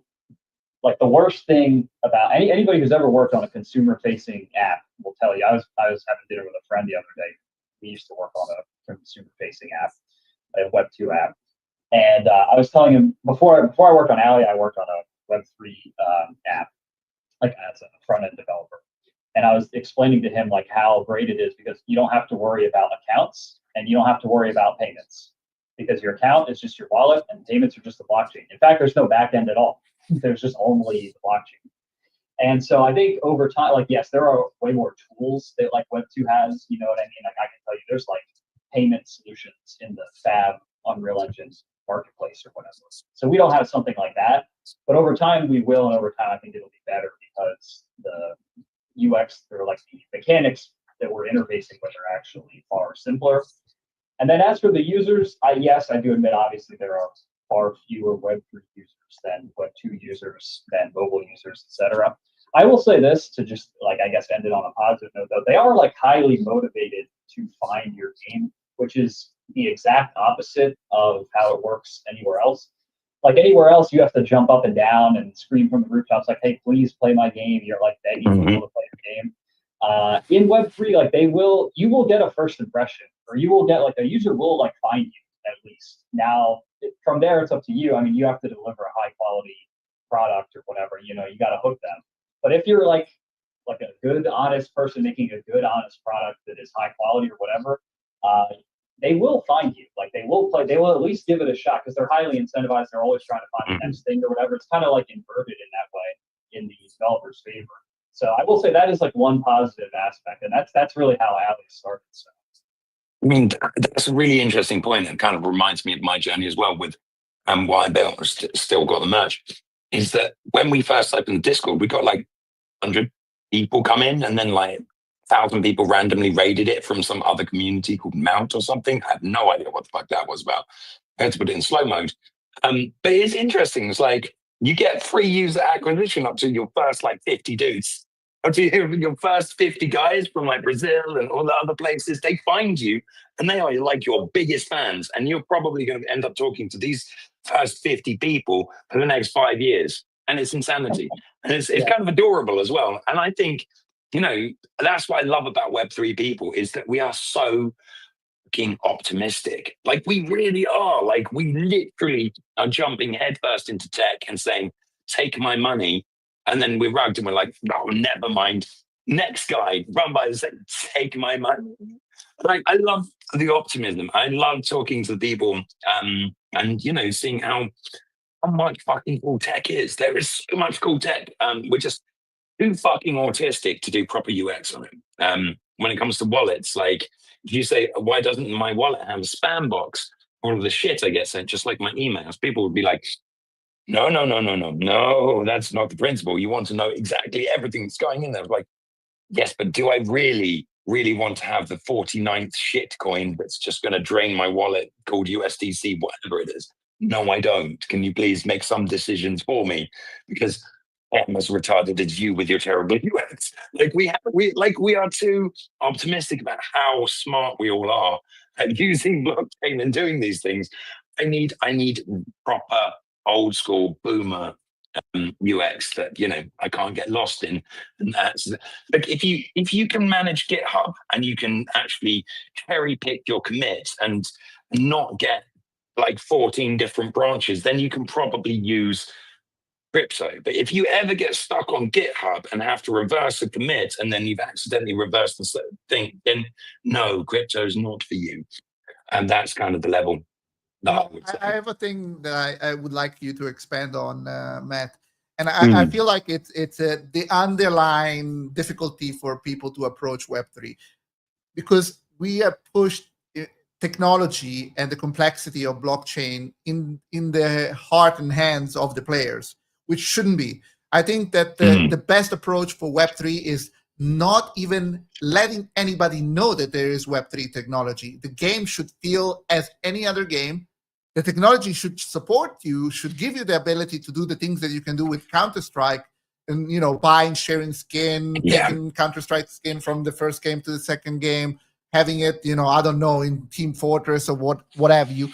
like the worst thing about anybody who's ever worked on a consumer-facing app will tell you. I was having dinner with a friend the other day. We used to work on a consumer-facing app, a Web2 app, and I was telling him before I worked on Alley, I worked on a Web3 app, like as a front-end developer, and I was explaining to him like how great it is because you don't have to worry about accounts and you don't have to worry about payments, because your account is just your wallet and payments are just the blockchain. In fact, there's no back end at all. There's just only the blockchain. And so I think over time, like, yes, there are way more tools that like Web2 has, you know what I mean? Like I can tell you there's like payment solutions in the Fab Unreal Engine marketplace or whatever. So we don't have something like that, but over time we will, and over time I think it'll be better because UX or like the mechanics that we're interfacing with are actually far simpler. And then as for the users, yes, I do admit, obviously, there are far fewer Web3 users than Web2 users, than mobile users, etc. I will say this to just like, I guess, end it on a positive note, though. They are like highly motivated to find your game, which is the exact opposite of how it works anywhere else. Like anywhere else, you have to jump up and down and scream from the rooftops, like, "Hey, please play my game." You're like begging people to play your game. In Web3, like you will get a first impression, or you will get like a user will like find you at least. Now, from there, it's up to you. I mean, you have to deliver a high quality product or whatever. You know, you got to hook them. But if you're like a good, honest person making a good, honest product that is high quality or whatever, they will find you. Like they will at least give it a shot because they're highly incentivized. They're always trying to find the next thing or whatever. It's kind of like inverted in that way in the developer's favor. So I will say that is like one positive aspect, and that's really how Alex started. So. I mean, that's a really interesting point. It kind of reminds me of my journey as well with why I built still got the merch. Is that when we first opened the Discord, we got like 100 people come in, and then like 1,000 people randomly raided it from some other community called Mount or something. I have no idea what the fuck that was about. I had to put it in slow mode. But it's interesting. It's like you get free user acquisition up to your first like 50 dudes. Up to your first 50 guys from like Brazil and all the other places. They find you and they are like your biggest fans. And you're probably going to end up talking to these first 50 people for the next 5 years. And it's insanity. And it's kind of adorable as well. And I think, you know, that's what I love about Web3 people is that we are so fucking optimistic. Like we really are. Like we literally are jumping headfirst into tech and saying, take my money. And then we're rugged and we're like, oh, never mind. Next guy, run by and say, take my money. Like I love the optimism. I love talking to people and, you know, seeing how much fucking cool tech is. There is so much cool tech. We're just too fucking autistic to do proper UX on it. When it comes to wallets, like if you say, why doesn't my wallet have a spam box? All of the shit I get sent, just like my emails, people would be like, no, that's not the principle. You want to know exactly everything that's going in there. Like, yes, but do I really want to have the 49th shit coin that's just going to drain my wallet called USDC, whatever it is? No, I don't. Can you please make some decisions for me? Because I'm as retarded as you with your terrible UX. Like we are too optimistic about how smart we all are at using blockchain and doing these things. I need proper old school boomer UX that, you know, I can't get lost in. And that's like if you can manage GitHub and you can actually cherry pick your commits and not get like 14 different branches, then you can probably use crypto. But if you ever get stuck on GitHub and have to reverse a commit and then you've accidentally reversed the thing, then no, crypto is not for you. And that's kind of the level. I have a thing that I would like you to expand on, Matt. And I feel like it's the underlying difficulty for people to approach Web3 because we have pushed technology and the complexity of blockchain in the heart and hands of the players, which shouldn't be. I think that the best approach for Web3 is not even letting anybody know that there is Web3 technology. The game should feel as any other game. The technology should support you, should give you the ability to do the things that you can do with Counter-Strike and, you know, buying, sharing skin, taking Counter-Strike skin from the first game to the second game, having it, you know, I don't know, in Team Fortress or what have you.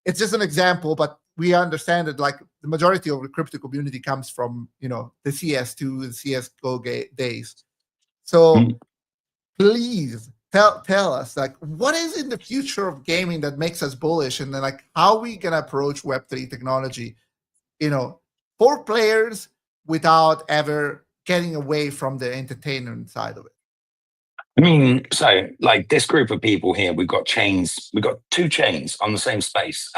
It's just an example, but we understand that like the majority of the crypto community comes from, you know, the CS2, the CSGO days. So please tell us, like, what is in the future of gaming that makes us bullish, and then like how we can approach Web3 technology, you know, for players without ever getting away from the entertainment side of it. I mean, so like this group of people here, we've got two chains on the same space,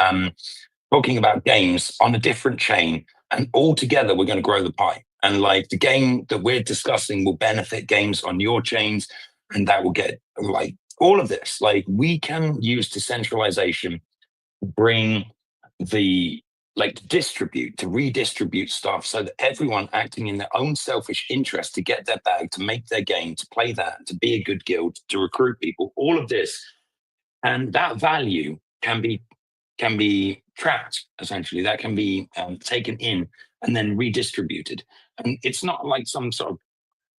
talking about games on a different chain, and all together we're going to grow the pie. And like the game that we're discussing will benefit games on your chains, and that will get like all of this. Like we can use decentralization, bring the like to redistribute stuff so that everyone acting in their own selfish interest to get their bag, to make their game, to play that, to be a good guild, to recruit people, all of this. And that value can be trapped, essentially. That can be taken in and then redistributed. And it's not like some sort of,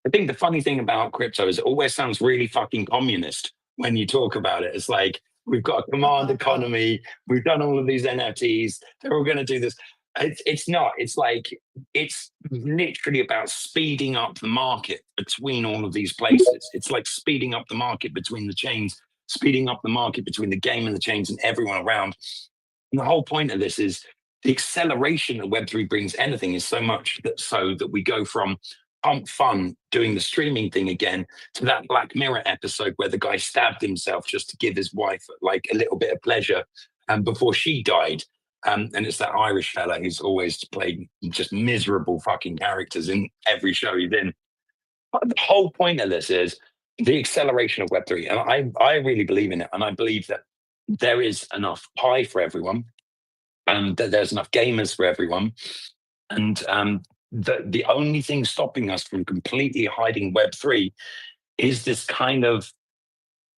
I think the funny thing about crypto is it always sounds really fucking communist when you talk about it. It's like, we've got a command economy. We've done all of these NFTs. They're all going to do this. It's not. It's like, it's literally about speeding up the market between all of these places. It's like speeding up the market between the chains, speeding up the market between the game and the chains and everyone around. And the whole point of this is the acceleration that Web3 brings anything is so much that we go from pump fun doing the streaming thing again to that Black Mirror episode where the guy stabbed himself just to give his wife like a little bit of pleasure before she died. And it's that Irish fella who's always played just miserable fucking characters in every show he's in. But the whole point of this is the acceleration of Web3. And I really believe in it. And I believe that there is enough pie for everyone and that there's enough gamers for everyone. And the only thing stopping us from completely hiding Web3 is this kind of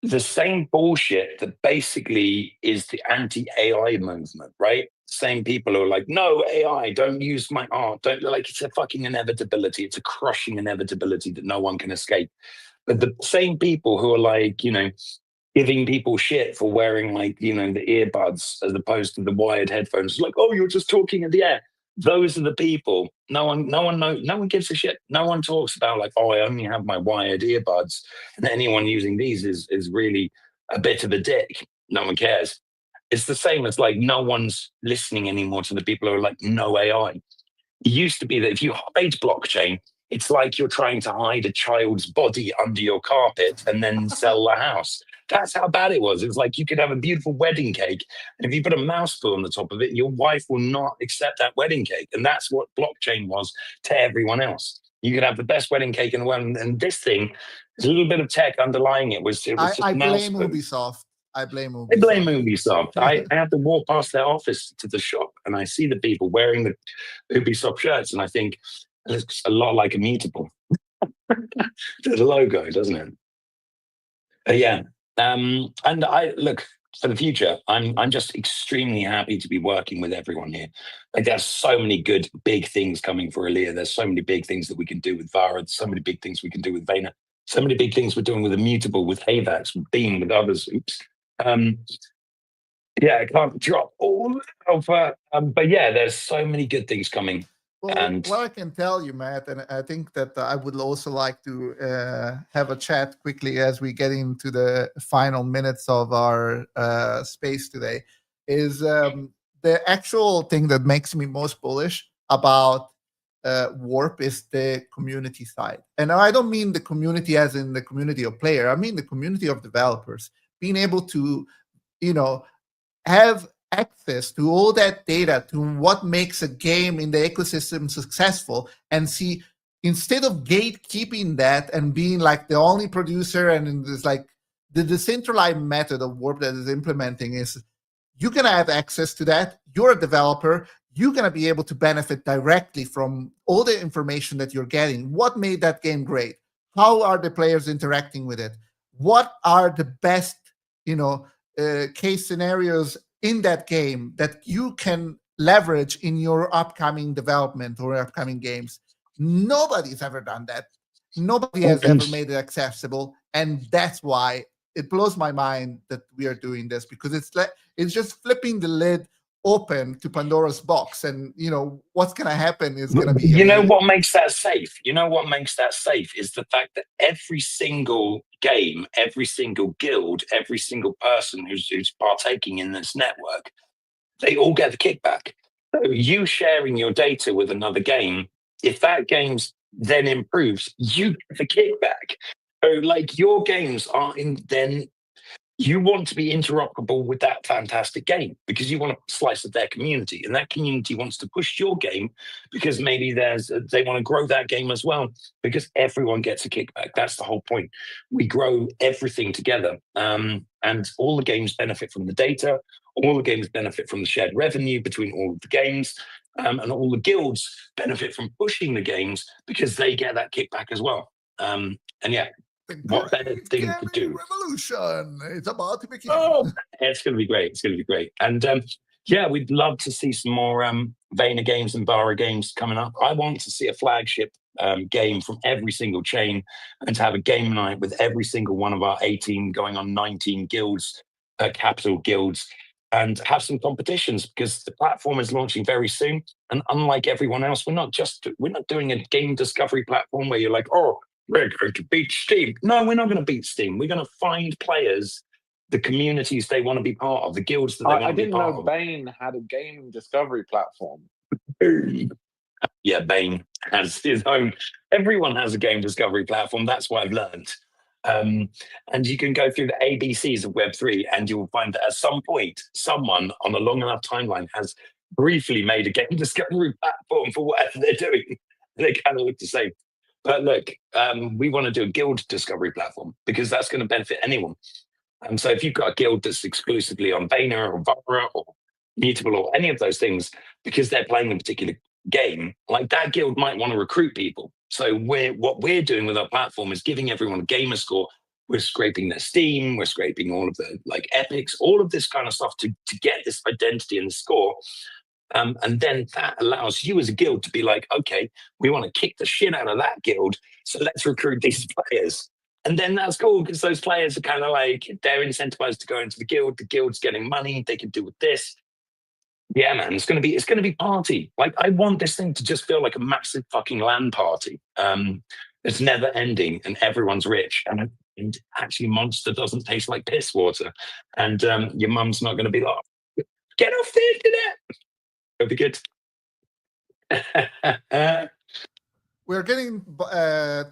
the same bullshit that basically is the anti-AI movement, right? Same people who are like, no, AI, don't use my art. Don't, like, it's a fucking inevitability. It's a crushing inevitability that no one can escape. But the same people who are like, you know, giving people shit for wearing like, you know, the earbuds as opposed to the wired headphones, like, oh, you're just talking in the air. Those are the people. No one gives a shit. No one talks about like, oh, I only have my wired earbuds, and anyone using these is really a bit of a dick. No one cares. It's the same as like no one's listening anymore to the people who are like, no AI. It used to be that if you hide blockchain, it's like you're trying to hide a child's body under your carpet and then sell the house. That's how bad it was. It was like you could have a beautiful wedding cake, and if you put a mouse poo on the top of it, your wife will not accept that wedding cake. And that's what blockchain was to everyone else. You could have the best wedding cake in the world, and this thing, there's a little bit of tech underlying it. Was just I mouse blame poo. Ubisoft. I blame Ubisoft. I have to walk past their office to the shop, and I see the people wearing the Ubisoft shirts, and I think it looks a lot like Immutable. The logo, doesn't it? Yeah. And I look for the future. I'm just extremely happy to be working with everyone here. Like, there's so many good big things coming for Alia. There's so many big things that we can do with Vara. There's so many big things we can do with Vayner. So many big things we're doing with Immutable, with Havax, with Beam, with others. Oops. Yeah, I can't drop all of but yeah, there's so many good things coming. Well, and what I can tell you, Matt, and I think that I would also like to have a chat quickly as we get into the final minutes of our space today, is the actual thing that makes me most bullish about Warp is the community side. And I don't mean the community as in the community of player. I mean the community of developers being able to, you know, have access to all that data, to what makes a game in the ecosystem successful, and see, instead of gatekeeping that and being like the only producer, and it's like the decentralized method of Warp that is implementing is you're going to have access to that. You're a developer. You're going to be able to benefit directly from all the information that you're getting. What made that game great? How are the players interacting with it? What are the best, case scenarios in that game that you can leverage in your upcoming development or upcoming games? Nobody's ever done that. Nobody has ever made it accessible. And that's why it blows my mind that we are doing this, because it's just flipping the lid open to Pandora's box, and what's going to happen is going to be what makes that safe is the fact that every single game, every single guild, every single person who's partaking in this network, they all get the kickback. So you sharing your data with another game, if that game's then improves, you get the kickback. So like your games are then you want to be interoperable with that fantastic game because you want a slice of their community, and that community wants to push your game because maybe they want to grow that game as well, because everyone gets a kickback. That's the whole point. We grow everything together, and all the games benefit from the data. All the games benefit from the shared revenue between all of the games, and all the guilds benefit from pushing the games because they get that kickback as well. And yeah, what better thing to do? Revolution! It's about to begin. Oh, it's going to be great. It's going to be great. And yeah, we'd love to see some more Vayner games and Bara games coming up. I want to see a flagship game from every single chain, and to have a game night with every single one of our 18 going on 19 guilds, capital guilds, and have some competitions, because the platform is launching very soon. And unlike everyone else, we're not doing a game discovery platform where you're like, oh, we're going to beat Steam. No, we're not going to beat Steam. We're going to find players, the communities they want to be part of, the guilds that they want to be part of. I didn't know Bane had a game discovery platform. Yeah, Bane has his own. Everyone has a game discovery platform. That's what I've learned. And you can go through the ABCs of Web3, and you'll find that at some point, someone on a long enough timeline has briefly made a game discovery platform for whatever they're doing. They kind of look the same. But look, we want to do a guild discovery platform because that's going to benefit anyone. And so if you've got a guild that's exclusively on Vayner or Vara or Mutable or any of those things, because they're playing a particular game, like that guild might want to recruit people. So what we're doing with our platform is giving everyone a gamer score. We're scraping their Steam, we're scraping all of the like epics, all of this kind of stuff to get this identity and the score. And then that allows you as a guild to be like, okay, we want to kick the shit out of that guild, so let's recruit these players. And then that's cool because those players are kind of like, they're incentivized to go into the guild's getting money, they can do with this. Yeah, man, it's gonna be party. Like, I want this thing to just feel like a massive fucking LAN party. It's never ending and everyone's rich. And actually Monster doesn't taste like piss water. And your mum's not gonna be like, get off the internet. It'll be good. We're getting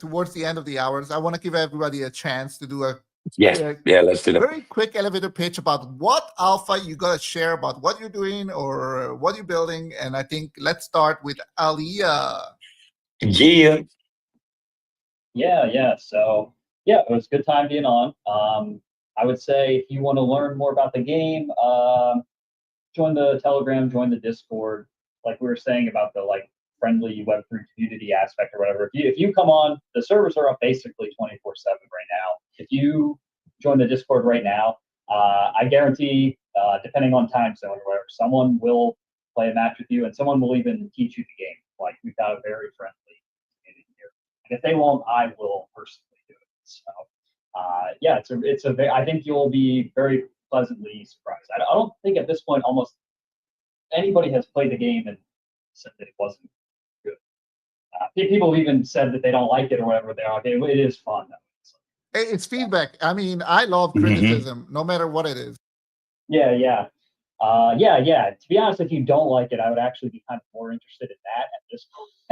towards the end of the hours. I want to give everybody a chance to do a let's do that. Very quick elevator pitch about what alpha you got to share about what you're doing or what you're building. And I think let's start with Aliyah. Yeah. So yeah, it was a good time being on. I would say if you want to learn more about the game, join the Telegram, join the Discord. Like we were saying about the friendly Web3 community aspect or whatever. If you come on, the servers are up basically 24/7 right now. If you join the Discord right now, I guarantee, depending on time zone or whatever, someone will play a match with you, and someone will even teach you the game. Like, we've got a very friendly community here. And if they won't, I will personally do it. So I think you'll be very pleasantly surprised. I don't think at this point almost anybody has played the game and said that it wasn't good. People even said that they don't like it or whatever. It is fun though. It's feedback. I mean, I love criticism, no matter what it is. Yeah. To be honest, if you don't like it, I would actually be kind of more interested in that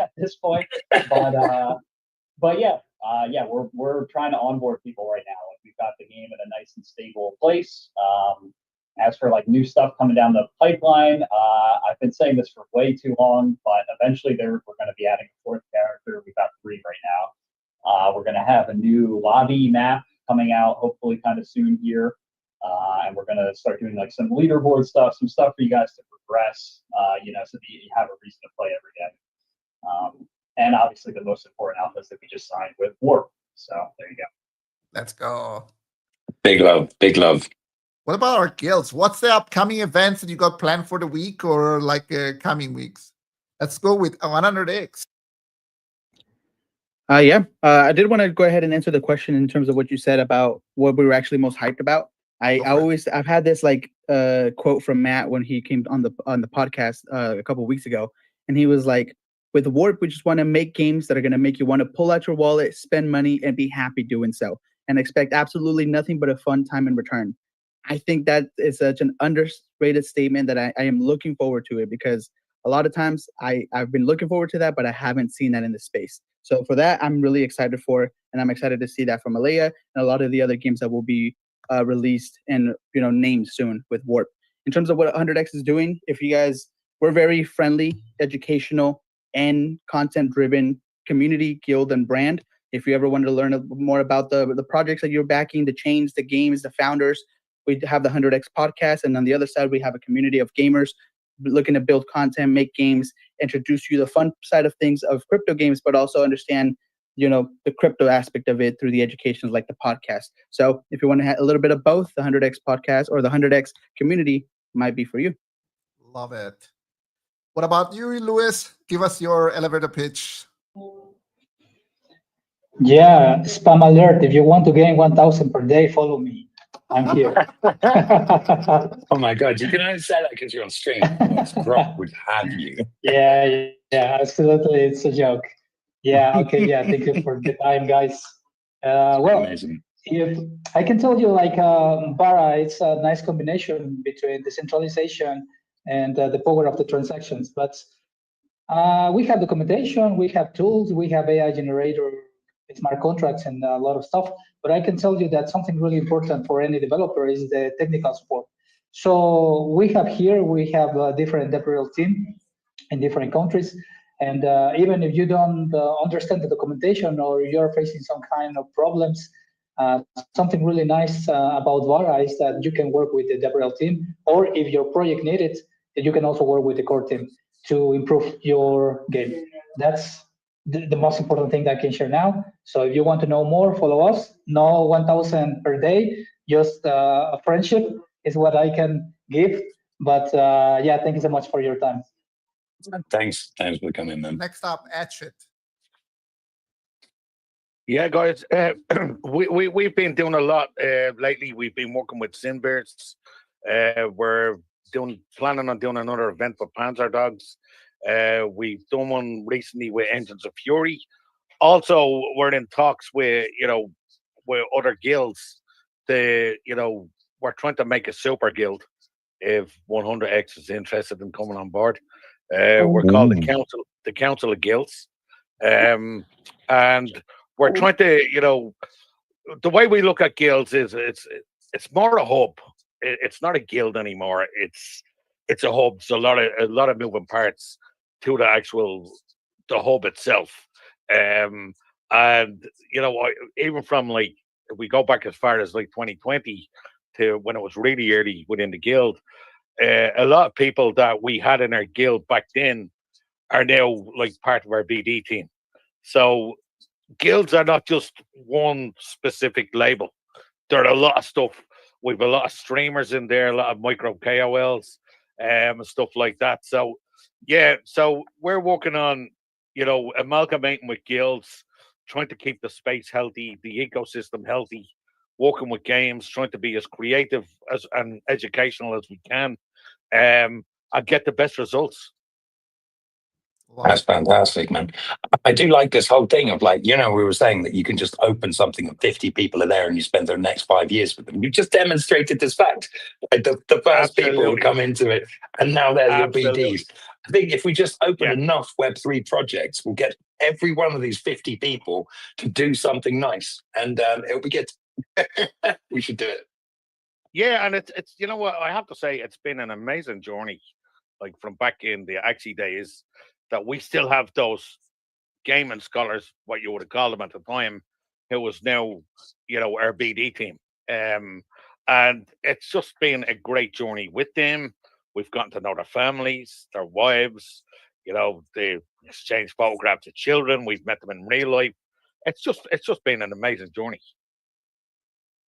at this point. But yeah, we're trying to onboard people right now. Like, we've got the game in a nice and stable place. As for new stuff coming down the pipeline, I've been saying this for way too long, but eventually we're going to be adding a fourth character. We've got 3 right now. We're going to have a new lobby map coming out hopefully kind of soon here. And we're going to start doing some leaderboard stuff, some stuff for you guys to progress, so that you have a reason to play every day. And obviously the most important alphas that we just signed with Warp. So there you go. Let's go. Big love. What about our guilds? What's the upcoming events that you got planned for the week or coming weeks? Let's go with 100X. I did want to go ahead and answer the question in terms of what you said about what we were actually most hyped about. I've had this quote from Matt when he came on the podcast a couple of weeks ago, and he was like, with Warp, we just want to make games that are going to make you want to pull out your wallet, spend money, and be happy doing so, and expect absolutely nothing but a fun time in return. I think that is such an underrated statement that I am looking forward to it, because a lot of times I've been looking forward to that, but I haven't seen that in the space. So for that, I'm really excited for, and I'm excited to see that from Aliyah and a lot of the other games that will be released and named soon with Warp. In terms of what 100x is doing, we're very friendly, educational, and content-driven community, guild, and brand. If you ever wanted to learn more about the projects that you're backing, the chains, the games, the founders, we have the 100x podcast, and on the other side, we have a community of gamers looking to build content, make games, introduce you the fun side of things of crypto games, but also understand, the crypto aspect of it through the educations like the podcast. So if you want to have a little bit of both, the 100x podcast or the 100x community might be for you. Love it. What about you, Luis? Give us your elevator pitch. Yeah, spam alert. If you want to gain 1,000 per day, follow me. I'm here. Oh my God, you can only say that because you're on stream. Grok would have you. Yeah, absolutely. It's a joke. Yeah, okay, yeah. Thank you for the time, guys. Amazing. If I can tell you, Bara, it's a nice combination between decentralization and the power of the transactions. But we have documentation, we have tools, we have AI generator, smart contracts, and a lot of stuff. But I can tell you that something really important for any developer is the technical support. So we have a different dev team in different countries. And even if you don't understand the documentation or you're facing some kind of problems, something really nice about Vara is that you can work with the dev team, or if your project needs it, you can also work with the core team to improve your game. That's the most important thing that I can share now. So if you want to know more, follow us. No 1,000 per day, just a friendship is what I can give. But yeah, thank you so much for your time. Thanks for coming, man. Next up, Atchit. Yeah, guys, we've been doing a lot lately. We've been working with Sinbeards. We're planning on doing another event for Panzer Dogs. We've done one recently with Engines of Fury. Also, we're in talks with other guilds. We're trying to make a super guild. If 100x is interested in coming on board, we're called the Council of Guilds, and we're trying to, the way we look at guilds is it's more a hub. It's not a guild anymore. It's a hub. It's a lot of moving parts to the hub itself. And even from if we go back as far as 2020 to when it was really early within the guild, a lot of people that we had in our guild back then are now part of our BD team. So guilds are not just one specific label. There are a lot of stuff. We've a lot of streamers in there, a lot of micro KOLs, and stuff like that. So yeah, so we're working on, amalgamating with guilds, trying to keep the space healthy, the ecosystem healthy, working with games, trying to be as creative and educational as we can, and get the best results. That's fantastic, man. I do like this whole thing of we were saying that you can just open something and 50 people are there and you spend the next 5 years with them. You just demonstrated this fact. The first people who come into it, and now they're your BDs. I think if we just open enough Web3 projects, we'll get every one of these 50 people to do something nice, and it'll be good. We should do it. Yeah, and it's what I have to say, it's been an amazing journey, from back in the Axie days, that we still have those gaming scholars, what you would have called them at the time, who was now, our BD team. And it's just been a great journey with them. We've gotten to know their families, their wives, they exchange photographs of children. We've met them in real life. It's just been an amazing journey.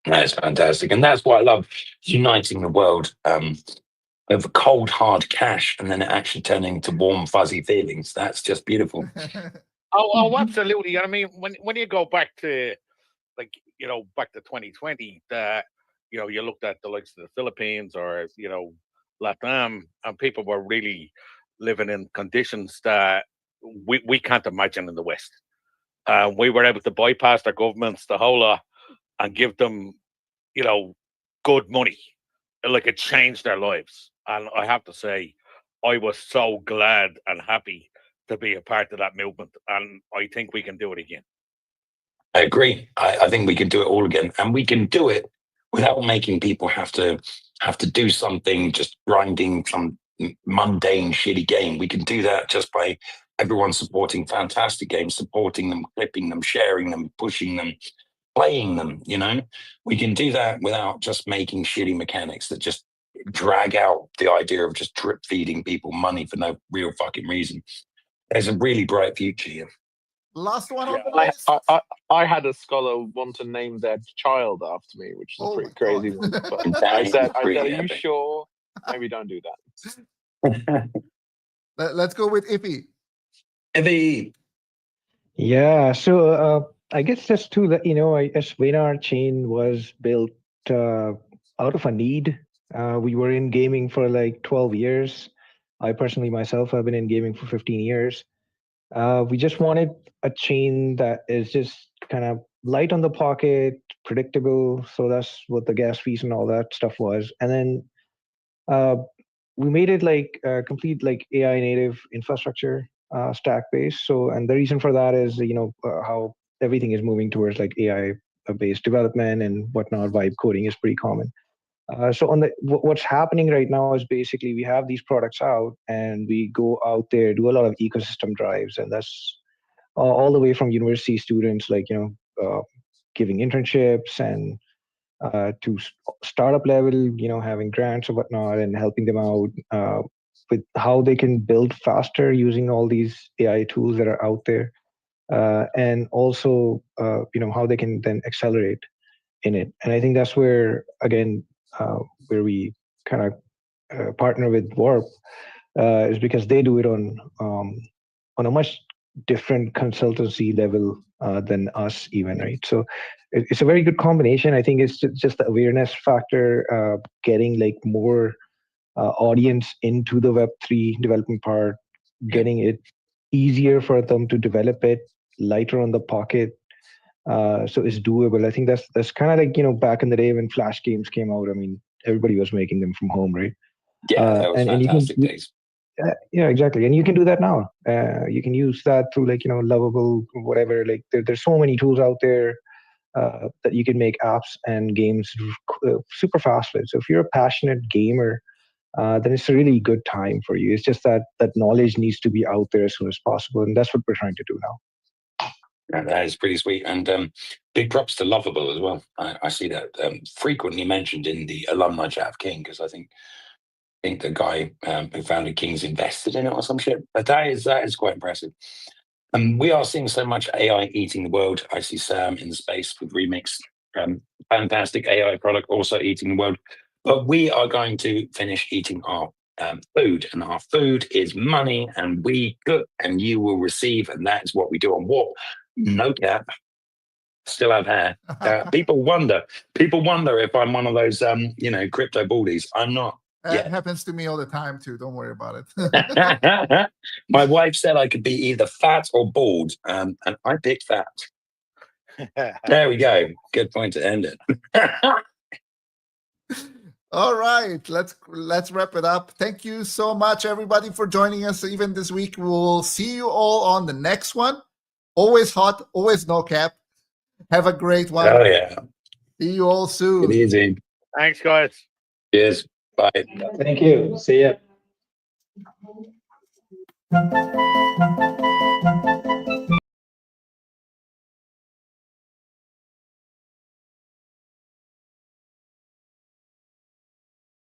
That's fantastic. And that's what I love, uniting the world. Of cold hard cash and then it actually turning to warm fuzzy feelings. That's just beautiful. Oh, absolutely. I mean, when you go back to back to 2020, you looked at the likes of the Philippines or Latam, and people were really living in conditions that we can't imagine in the West. We were able to bypass their governments, the whole lot, and give them good money. It changed their lives. And I have to say, I was so glad and happy to be a part of that movement. And I think we can do it again. I agree. I think we can do it all again. And we can do it without making people have to do something, just grinding some mundane, shitty game. We can do that just by everyone supporting fantastic games, supporting them, clipping them, sharing them, pushing them, playing them. We can do that without just making shitty mechanics that just drag out the idea of just drip feeding people money for no real fucking reason. There's a really bright future here. Last one on the list. I had a scholar want to name their child after me, which is a pretty crazy one. But I said, "Are you sure? Maybe don't do that." Let's go with Iffy. Iffy. Yeah. So I guess just to that, I guess Waynar chain was built out of a need. We were in gaming for like 12 years. I personally myself have been in gaming for 15 years. We just wanted a chain that is just kind of light on the pocket, predictable. So that's what the gas fees and all that stuff was. And then we made it like complete like AI native infrastructure stack based. So, and the reason for that is, how everything is moving towards like AI based development and whatnot. Vibe coding is pretty common. So on what's happening right now is basically we have these products out and we go out there, do a lot of ecosystem drives, and that's all the way from university students, like, giving internships and to startup level, having grants or whatnot and helping them out with how they can build faster using all these AI tools that are out there. And also, how they can then accelerate in it. And I think that's where, again, where we kind of partner with Warp is because they do it on a much different consultancy level than us even, right? So it's a very good combination. I think it's just the awareness factor, getting like more audience into the Web3 development part, getting it easier for them to develop it, lighter on the pocket. So it's doable. I think that's kind of like, back in the day when Flash games came out. I mean, everybody was making them from home, right? Yeah, that was fantastic days. Yeah, exactly. And you can do that now. You can use that through like, Lovable, whatever. Like there's so many tools out there that you can make apps and games super fast with. So if you're a passionate gamer, then it's a really good time for you. It's just that knowledge needs to be out there as soon as possible. And that's what we're trying to do now. Yeah, that is pretty sweet. And big props to Lovable as well. I see that frequently mentioned in the alumni chat of King, because I think the guy who founded King's invested in it or some shit. But that is quite impressive. And we are seeing so much AI eating the world. I see Sam in the space with Remix. Fantastic AI product also eating the world. But we are going to finish eating our food, and our food is money, and we cook and you will receive, and that is what we do on Warp. No cap. Still have hair. People wonder if I'm one of those crypto baldies. I'm not. It happens to me all the time too. Don't worry about it. My wife said I could be either fat or bald, and I picked fat. There we go. Good point to end it. All right, let's wrap it up. Thank you so much, everybody, for joining us even this week. We'll see you all on the next one. Always hot, always no cap. Have a great one. Oh yeah. See you all soon. Get easy. Thanks, guys. Cheers. Bye. Thank you. See ya.